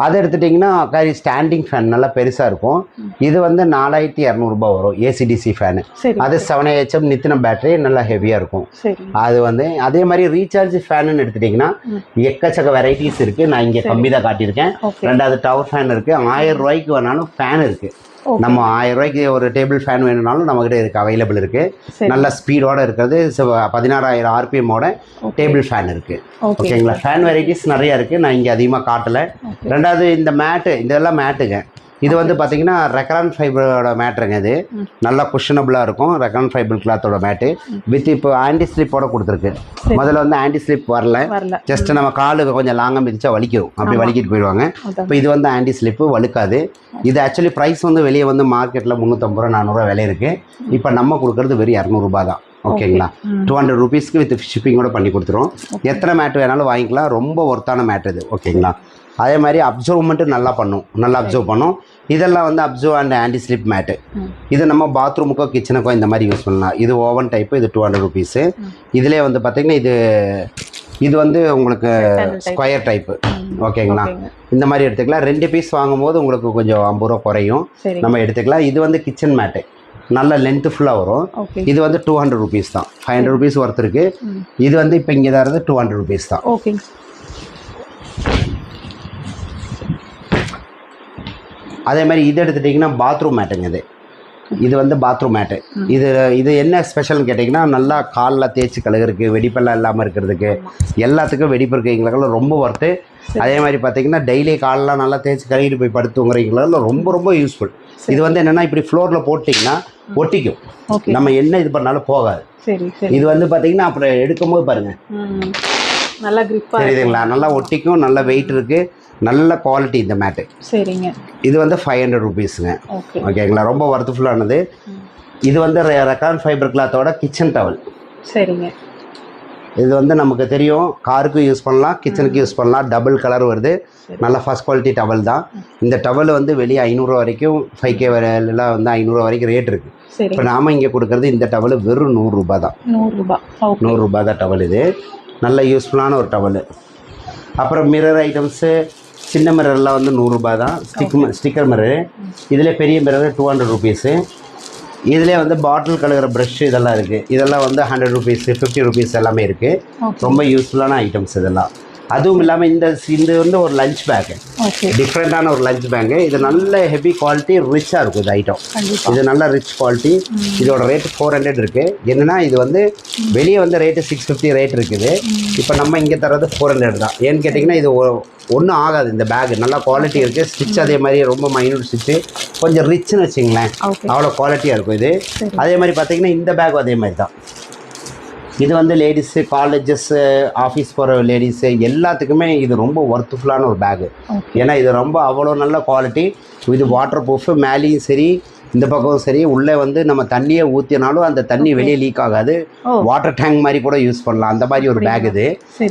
அதை எடுத்துட்டிங்கன்னா அக்காரி ஸ்டாண்டிங் ஃபேன் நல்லா பெருசாக இருக்கும். இது வந்து 4200 ரூபாய் வரும் ஏசிடிசி ஃபேனு. அது 7AH நித்தினம் பேட்டரி, நல்லா ஹெவியாக இருக்கும். அது வந்து அதே மாதிரி ரீசார்ஜ் ஃபேனுன்னு எடுத்துட்டிங்கன்னா எக்கச்சக்க வெரைட்டிஸ் இருக்குது. நான் இங்கே கம்மி தான் காட்டியிருக்கேன். 2வது டவர் ஃபேன் இருக்குது. 1000 ரூபாய்க்கு வேணாலும் ஃபேன் இருக்குது. நம்ம 1000 ரூபாய்க்கு ஒரு டேபிள் ஃபேன் வேணும்னாலும் நம்மகிட்ட இருக்குது, அவைலபிள் இருக்குது. நல்ல ஸ்பீடோடு இருக்கிறது 16000 RPMோட டேபிள் ஃபேன் இருக்குது. ஓகேங்களா. ஃபேன் வெரைட்டிஸ் நிறையா இருக்குது. நான் இங்கே அதிகமாக காட்டலை. 2வது இந்த மேட்டு, இதெல்லாம் மேட்டுங்க. இது வந்து பார்த்தீங்கன்னா ரெக்ரான் ஃபைபரோட மேட்ருங்க. இது நல்லா குஷனபுளாக இருக்கும். ரெக்ரான் ஃபைபர் கிளாத்தோட மேட்டு வித் இப்போ ஆன்டி ஸ்லிப்போட கொடுத்துருக்கு. முதல்ல வந்து ஆன்டி ஸ்லிப் வரல, ஜஸ்ட் நம்ம காலுக்கு கொஞ்சம் லாங்காக மிதிச்சா வலிக்கும், அப்படி வலிக்கிட்டு போயிடுவாங்க. இப்போ இது வந்து ஆன்டி ஸ்லிப்பு, வலுக்காது. இது ஆக்சுவலி ப்ரைஸ் வந்து வெளியே வந்து மார்க்கெட்டில் 350 ரூபா 400 ரூபா விலை இருக்குது. இப்போ நம்ம கொடுக்குறது வெறும் 200 ரூபா தான். ஓகேங்களா. 200 ருபீஸ்க்கு வித் ஷிப்பிங்கோட பண்ணி கொடுத்துருவோம். எத்தனை மேட்டு வேணாலும் வாங்கிக்கலாம். ரொம்ப ஒர்த்தான மேட் இது. ஓகேங்களா. அதே மாதிரி அப்சர்வ்மெண்ட்டு நல்லா பண்ணும், நல்லா அப்சர்வ் பண்ணும். இதெல்லாம் வந்து அப்சர்வ் அண்ட் ஆன்டி ஸ்லிப் மேட்டு. இது நம்ம பாத்ரூமுக்கோ கிச்சனுக்கோ இந்த மாதிரி யூஸ் பண்ணலாம். இது ஓவன் டைப்பு. இது 200 ருபீஸு. இதிலே வந்து பார்த்திங்கன்னா இது வந்து உங்களுக்கு ஸ்கொயர் டைப்பு. ஓகேங்களா. இந்த மாதிரி எடுத்துக்கலாம். 2 பீஸ் வாங்கும்போது உங்களுக்கு கொஞ்சம் 50 ரூபா குறையும், நம்ம எடுத்துக்கலாம். இது வந்து கிச்சன் மேட்டு, நல்ல லென்த்து ஃபுல்லாக வரும். இது வந்து 200 ருபீஸ் தான். 500 ருபீஸ் ஒர்த் இருக்குது. இது வந்து இப்போ இங்கே தான் இருந்து 200 ருபீஸ் தான். அதே மாதிரி இது எடுத்துட்டிங்கன்னா பாத்ரூம் மேட்டுங்க. இது வந்து பாத்ரூம் மேட்டு. இது என்ன ஸ்பெஷல்னு கேட்டிங்கன்னா நல்லா காலில் தேய்ச்சி கழுகுறதுக்கு, வெடிப்பெல்லாம் இல்லாமல் இருக்கிறதுக்கு, எல்லாத்துக்கும் வெடிப்பு இருக்கிறவங்களுக்கெல்லாம் ரொம்ப ஒர்த்து. அதே மாதிரி பார்த்தீங்கன்னா டெய்லி காலெலாம் நல்லா தேய்ச்சி கழுகிட்டு போய் படுத்துங்கிறவங்களுக்கெல்லாம் ரொம்ப ரொம்ப யூஸ்ஃபுல். இது வந்து என்னென்னா இப்படி ஃப்ளோரில் போட்டிங்கன்னா ஒட்டிக்கும், நம்ம என்ன இது பண்ணாலும் போகாது. இது வந்து பார்த்தீங்கன்னா அப்புறம் எடுக்கும்போது பாருங்கள் நல்லா கிரிப்பா தெரியுதுங்களா, நல்லா ஒட்டிக்கும், நல்ல வெயிட் இருக்குது, நல்ல குவாலிட்டி இந்த மேட்டு. சரிங்க. இது வந்து 500 ருபீஸுங்க. ஓகேங்களா. ரொம்ப ஒர்த்ஃபுல்லானது. இது வந்து ரெக்கான் ஃபைபர் கிளாத்தோட கிச்சன் டவல். சரிங்க. இது வந்து நமக்கு தெரியும், காருக்கு யூஸ் பண்ணலாம், கிச்சனுக்கு யூஸ் பண்ணலாம். டபுள் கலர் வருது. நல்ல ஃபஸ்ட் குவாலிட்டி டவல் தான். இந்த டவல் வந்து வெளியே 500 வரைக்கும் 5K எல்லாம் வந்து 500 வரைக்கும் ரேட் இருக்குது. இப்போ நாம் இங்கே கொடுக்குறது இந்த டவல் வெறும் 100 ரூபா தான். 100 ரூபா தான் டவல். இது நல்ல யூஸ்ஃபுல்லான ஒரு டவல். அப்புறம் மிரர் ஐட்டம்ஸு, சின்ன மிரர்லாம் வந்து 100 ரூபா தான். Sticker mirror. இதில் பெரிய மிரர் 200 ருபீஸு. இதிலே வந்து பாட்டில் கழுகுற ப்ரஷ் இதெல்லாம் இருக்குது. இதெல்லாம் வந்து 100 ருபீஸ், 50 ருபீஸ் எல்லாமே இருக்குது. ரொம்ப யூஸ்ஃபுல்லான ஐட்டம்ஸ் இதெல்லாம். அதுவும் இல்லாமல் இது வந்து ஒரு லஞ்ச் பேக்கு, டிஃப்ரெண்ட்டான ஒரு லஞ்ச் பேக்கு. இது நல்ல ஹெவி குவாலிட்டி, ரிச்சாக இருக்கும் இது ஐட்டம். இது நல்ல ரிச் குவாலிட்டி. இதோட ரேட்டு 400 இருக்குது. என்னென்னா இது வந்து வெளியே வந்து ரேட்டு 650 ரேட் இருக்குது. இப்போ நம்ம இங்கே தர்றது 400 தான். ஏன்னு கேட்டிங்கன்னா இது ஒன்றும் ஆகாது. இந்த பேக் நல்லா குவாலிட்டி இருக்குது. ஸ்டிச் அதே மாதிரி ரொம்ப மைனூட் ஸ்டிச்சு, கொஞ்சம் ரிச்சுன்னு வச்சிங்களேன், அவ்வளோ குவாலிட்டியாக இருக்கும் இது. அதே மாதிரி பார்த்திங்கன்னா இந்த பேக் அதே மாதிரி தான். இது வந்து லேடிஸு, காலேஜஸ்ஸு, ஆஃபீஸ் போகிற லேடிஸு எல்லாத்துக்குமே இது ரொம்ப ஒர்த்ஃபுல்லான ஒரு பேகு. ஏன்னா இது ரொம்ப அவ்வளோ நல்ல குவாலிட்டி. இது வாட்டர் ப்ரூஃபு, மேலேயும் சரி இந்த பக்கம் சரி. உள்ளே வந்து நம்ம தண்ணியை ஊற்றினாலும் அந்த தண்ணி வெளியே லீக் ஆகாது. வாட்டர் டேங்க் மாதிரி கூட யூஸ் பண்ணலாம், அந்த மாதிரி ஒரு பேக் இது.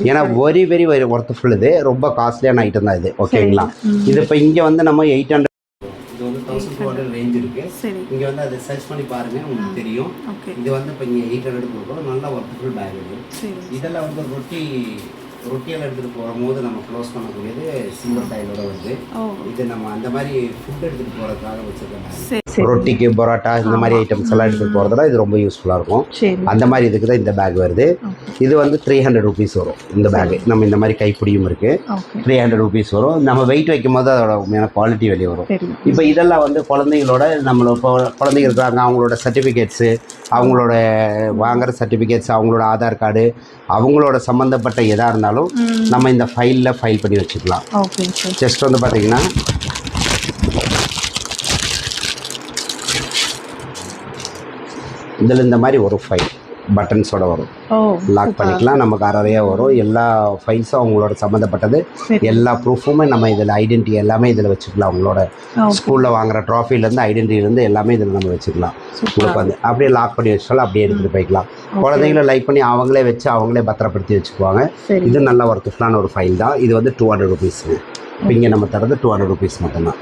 ஏன்னா வெரி வெரி ஒர்த்ஃபுல். இது ரொம்ப காஸ்ட்லியான ஐட்டம் தான் இது. ஓகேங்களா. இது இப்போ இங்கே வந்து நம்ம 800, இது வந்து 1200 ரேஞ்ச் இருக்கு. சரி. இங்க வந்து அதை சர்ச் பண்ணி பாருங்க உங்களுக்கு தெரியும். இது வந்து இப்போ இங்கே 800 கொடுக்குறோம். நல்ல ஒர்க்ஃபுல் பேக் இது. இதெல்லாம் வந்து ரொட்டியெல்லாம் எடுத்துகிட்டு போகும்போது நம்ம க்ளோஸ் பண்ணக்கூடியது சில்வர் டைலோட வருது. இது நம்ம அந்த மாதிரி ஃபுட் எடுத்துகிட்டு போகிறதுக்காக வச்சுருக்கோம். ரொட்டிக்கு பரோட்டா இந்த மாதிரி ஐட்டம்ஸ் எல்லாம் எடுத்துகிட்டு போகிறதுல இது ரொம்ப யூஸ்ஃபுல்லாக இருக்கும். அந்த மாதிரி இதுக்கு தான் இந்த பேக் வருது. இது வந்து 300 rupees வரும் இந்த பேக். நம்ம இந்த மாதிரி கைப்பிடியும் இருக்குது. 300 rupees வரும். நம்ம வெயிட் வைக்கும் போது அதோட உண்மையான குவாலிட்டி வெளியே வரும். இப்போ இதெல்லாம் வந்து குழந்தைங்களோட நம்மளோட குழந்தைங்க இருக்கிறாங்க, அவங்களோட சர்டிஃபிகேட்ஸு, அவங்களோட வாங்குகிற சர்டிஃபிகேட்ஸ், அவங்களோட ஆதார் கார்டு, அவங்களோட சம்மந்தப்பட்ட எதாக இருந்தாலும் நம்ம இந்த ஃபைலில் ஃபைல் பண்ணி வச்சுக்கலாம். ஜஸ்ட் வந்து பார்த்தீங்கன்னா இதில் இந்த மாதிரி ஒரு ஃபைல் பட்டன்ஸோட வரும். லாக் பண்ணிக்கலாம். நமக்கு அறையாக வரும். எல்லா ஃபைல்ஸும் அவங்களோட சம்மந்தப்பட்டது, எல்லா ப்ரூஃபுமே நம்ம இதில் ஐடென்டிட்டி எல்லாமே இதில் வச்சுக்கலாம். அவங்களோட ஸ்கூலில் வாங்குகிற ட்ராஃபிலேருந்து ஐடென்டிட்டிலேருந்து எல்லாமே இதில் நம்ம வச்சுக்கலாம். உங்களுக்கு வந்து அப்படியே லாக் பண்ணி வச்சாலும் அப்படியே எடுத்துகிட்டு போய்க்கலாம். குழந்தைங்கள லைக் பண்ணி அவங்களே வச்சு அவங்களே பத்திரப்படுத்தி வச்சுக்குவாங்க. இது நல்ல ஒர்த்துஃபுல்லான ஒரு ஃபைல் தான். இது வந்து 200 rupees. இப்போ இங்கே நம்ம தரது 200 rupees மட்டும்தான்.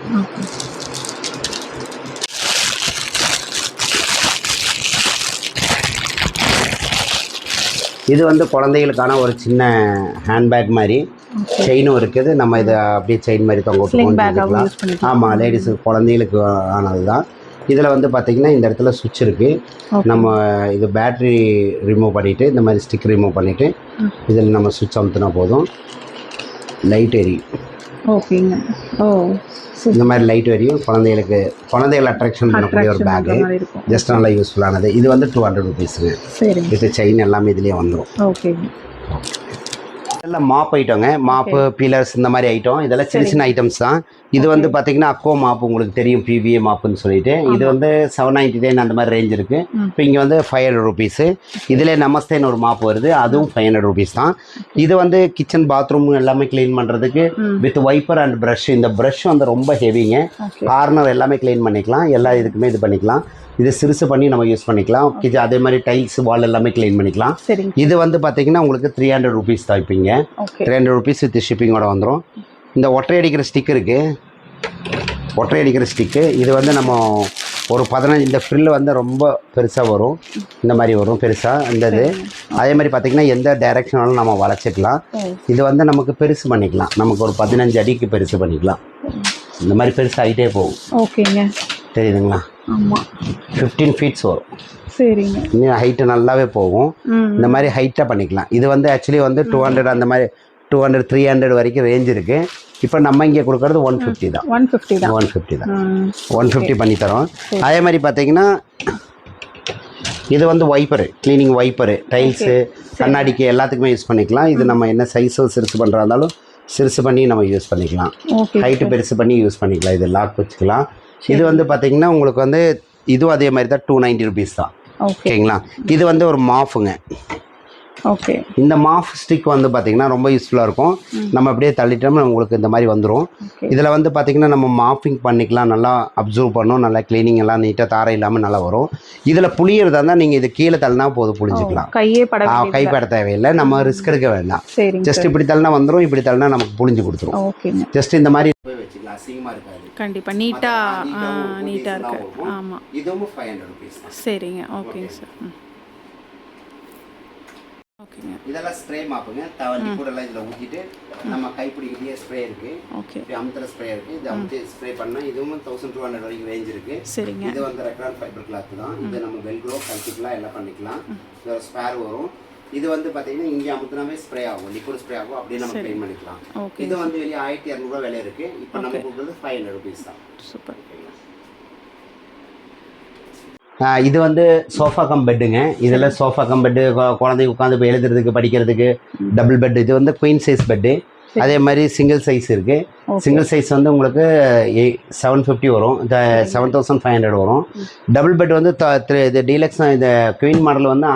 இது வந்து குழந்தைகளுக்கான ஒரு சின்ன ஹேண்ட்பேக் மாதிரி, செயினும் இருக்குது. நம்ம இதை அப்படியே செயின் மாதிரி தொங்க விட்டுக்கலாம். ஆமாம், லேடிஸுக்கு குழந்தைகளுக்கு ஆனது தான். இதில் வந்து பார்த்திங்கன்னா இந்த இடத்துல சுவிட்ச் இருக்குது. நம்ம இது பேட்ரி ரிமூவ் பண்ணிவிட்டு இந்த மாதிரி ஸ்டிக் ரிமூவ் பண்ணிவிட்டு இதில் நம்ம சுவிட்ச் அமுத்தினா போதும், லைட் எரியும். ஓகேங்க. இந்த மாதிரி லைட் வரையும் குழந்தைகளை அட்ராக்ஷன் பண்ணக்கூடிய ஒரு பேக்கு. ஜஸ்ட் நல்லா யூஸ்ஃபுல்லானது. இது வந்து 200 rupeesங்க. இது செயின் எல்லாமே இதுலேயே வந்துடும். இதெல்லாம் மாப் ஐட்டங்க. மாப்பு, பீலர்ஸ் இந்த மாதிரி ஐட்டம். இதெல்லாம் சின்ன சின்ன ஐட்டம்ஸ் தான். இது வந்து பார்த்தீங்கன்னா அக்கோ மாப்பு உங்களுக்கு தெரியும், PVA மாப்புன்னு சொல்லிட்டு. இது வந்து 799 அந்த மாதிரி ரேஞ்ச் இருக்குது. இப்போ இங்கே வந்து 500 rupees. இதில் நமஸ்தேன்னு ஒரு மாப்பு வருது, அதுவும் 500 rupees தான். இது வந்து கிச்சன் பாத்ரூம் எல்லாமே க்ளீன் பண்ணுறதுக்கு வித் வைப்பர் அண்ட் ப்ரஷ். இந்த ப்ரஷ் வந்து ரொம்ப ஹெவிங்க. கார்னர் எல்லாமே க்ளீன் பண்ணிக்கலாம். எல்லா இதுக்குமே இது பண்ணிக்கலாம். இது சிறுசு பண்ணி நம்ம யூஸ் பண்ணிக்கலாம். அதே மாதிரி டைல்ஸ் வால் எல்லாமே க்ளீன் பண்ணிக்கலாம். இது வந்து பார்த்தீங்கன்னா உங்களுக்கு 300 rupees தான். இப்போங்க 300 rupees வித் ஷிப்பிங்கோட வந்துடும். இந்த ஒற்றை அடிக்கிற ஸ்டிக் இருக்குது. ஒற்றை அடிக்கிற ஸ்டிக்கு இது வந்து நம்ம ஒரு 15 இந்த ஃப்ரில் வந்து ரொம்ப பெருசாக வரும். இந்த மாதிரி வரும் பெருசாக இந்த இது. அதே மாதிரி பார்த்திங்கன்னா எந்த டைரெக்ஷனாலும் நம்ம வளைச்சிக்கலாம். இது வந்து நமக்கு பெருசு பண்ணிக்கலாம். நமக்கு ஒரு 15 அடிக்கு பெருசு பண்ணிக்கலாம். இந்த மாதிரி பெருசு ஆகிட்டே போகும். ஓகேங்க, தெரியுதுங்களா? ஆமாம், 15 feet வரும். சரிங்க. இன்னும் ஹைட்டு நல்லாவே போகும். இந்த மாதிரி ஹைட்டாக பண்ணிக்கலாம். இது வந்து ஆக்சுவலி வந்து 200 அந்த மாதிரி 200 300 வரைக்கும் ரேஞ்ச் இருக்குது. இப்போ நம்ம இங்கே கொடுக்குறது 150 தான். 150 பண்ணி தரோம். அதே மாதிரி பார்த்தீங்கன்னா இது வந்து வைப்பரு, க்ளீனிங் வைப்பரு, டைல்ஸு, கண்ணாடிக்கு எல்லாத்துக்குமே யூஸ் பண்ணிக்கலாம். இது நம்ம என்ன சைஸோ சிறுசு பண்ணுறா இருந்தாலும் சிறுசு பண்ணி நம்ம யூஸ் பண்ணிக்கலாம். ஹைட்டு பெருசு பண்ணி யூஸ் பண்ணிக்கலாம். இது லாக் வச்சுக்கலாம். இது வந்து பார்த்தீங்கன்னா உங்களுக்கு வந்து இதுவும் அதே மாதிரி தான் 290 rupees தான். ஓகேங்களா? இது வந்து ஒரு மாஃபுங்க. ஓகே, இந்த மாஃப் ஸ்டிக் வந்து பார்த்திங்கன்னா ரொம்ப யூஸ்ஃபுல்லாக இருக்கும். நம்ம அப்படியே தள்ளிட்டோம்னா உங்களுக்கு இந்த மாதிரி வந்துடும். இதில் வந்து பார்த்திங்கன்னா நம்ம மாஃபிங் பண்ணிக்கலாம். நல்லா அப்சர்வ் பண்ணணும். நல்லா க்ளீனிங் எல்லாம் நீட்டாக தாரை இல்லாமல் நல்லா வரும். இதில் புளியறதா இருந்தால் நீங்கள் இது கீழே தள்ளினா போதும், புளிஞ்சிக்கலாம். கைப்பட தேவையில்லை. நம்ம ரிஸ்க் எடுக்க வேண்டாம். ஜஸ்ட் இப்படி தள்ளினா வந்துடும், இப்படி தள்ளினா நமக்கு புளிஞ்சு கொடுத்துரும். ஜஸ்ட் இந்த மாதிரி வச்சுக்கலாம். அசிங்கமாக இருக்காது. கண்டிப்பாக நீட்டாக இருக்கு. ஆமாம், இதுவும் 500 rupees. சரிங்க, ஓகேங்க சார். இதெல்லாம் ஸ்ப்ரே மாப்புங்க. தவறி கூட எல்லாம் இதில் ஊற்றிட்டு நம்ம கைப்பிடிக்கிட்டே ஸ்ப்ரே இருக்குது. ஓகே, அமுத்துற ஸ்ப்ரே இருக்குது. இது அமுத்தி ஸ்ப்ரே பண்ணால் இதுவும் 1200 வரைக்கும் ரேஞ்ச் இருக்குது. சரிங்க. இது வந்து ரெக்ரான் ஃபைபர் கிளாத் தான். இது நம்ம வெல்க்ரோ கழிச்சிக்கலாம், எல்லாம் பண்ணிக்கலாம். இது ஒரு ஸ்பேர் வரும். இது வந்து பார்த்தீங்கன்னா இங்கே அமுத்தினாவே ஸ்ப்ரே ஆகும், லிக்விட் ஸ்ப்ரே ஆகும். அப்படியே நம்ம க்ளீன் பண்ணிக்கலாம். இது வந்து வெளியே 1200 விலை இருக்குது. இப்போ நம்ம கொடுக்குறது 500 rupees தான். சூப்பர். இது வந்து சோஃபா கம் பெட்டுங்க. இதில் சோஃபா கம் பெட்டு, குழந்தைங்க உட்காந்து இப்போ எழுதுறதுக்கு படிக்கிறதுக்கு டபுள் பெட். இது வந்து குயின் சைஸ் பெட்டு. அதே மாதிரி சிங்கிள் சைஸ் இருக்குது. சிங்கிள் சைஸ் வந்து உங்களுக்கு 750 வரும், 7500 வரும். டபுள் பெட் வந்து இது டீலக்ஸ், இந்த குயின் மாடல் வந்து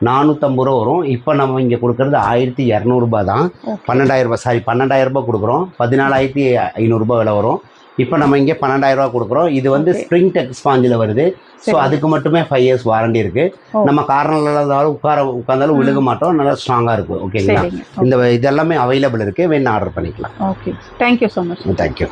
1450 ரூபா வரும். இப்போ நம்ம இங்கே கொடுக்குறது 1200 தான். 12,000 ரூபாய் கொடுக்குறோம். 14,500 ரூபாய் விலை வரும். இப்போ நம்ம இங்கே 12,000 ரூபா கொடுக்குறோம். இது வந்து ஸ்ப்ரிங் டெக் ஸ்பாஞ்சில் வருது. ஸோ அதுக்கு மட்டுமே 5 years வாரண்டி இருக்குது. நம்ம கார்னரில் உட்காந்தாலும் விழுக மாட்டோம், நல்லா ஸ்ட்ராங்காக இருக்கும். ஓகேங்களா? இந்த இதெல்லாமே அவைலபிள் இருக்குது. வேணும் ஆர்டர் பண்ணிக்கலாம். Okay, thank you so much. Thank you.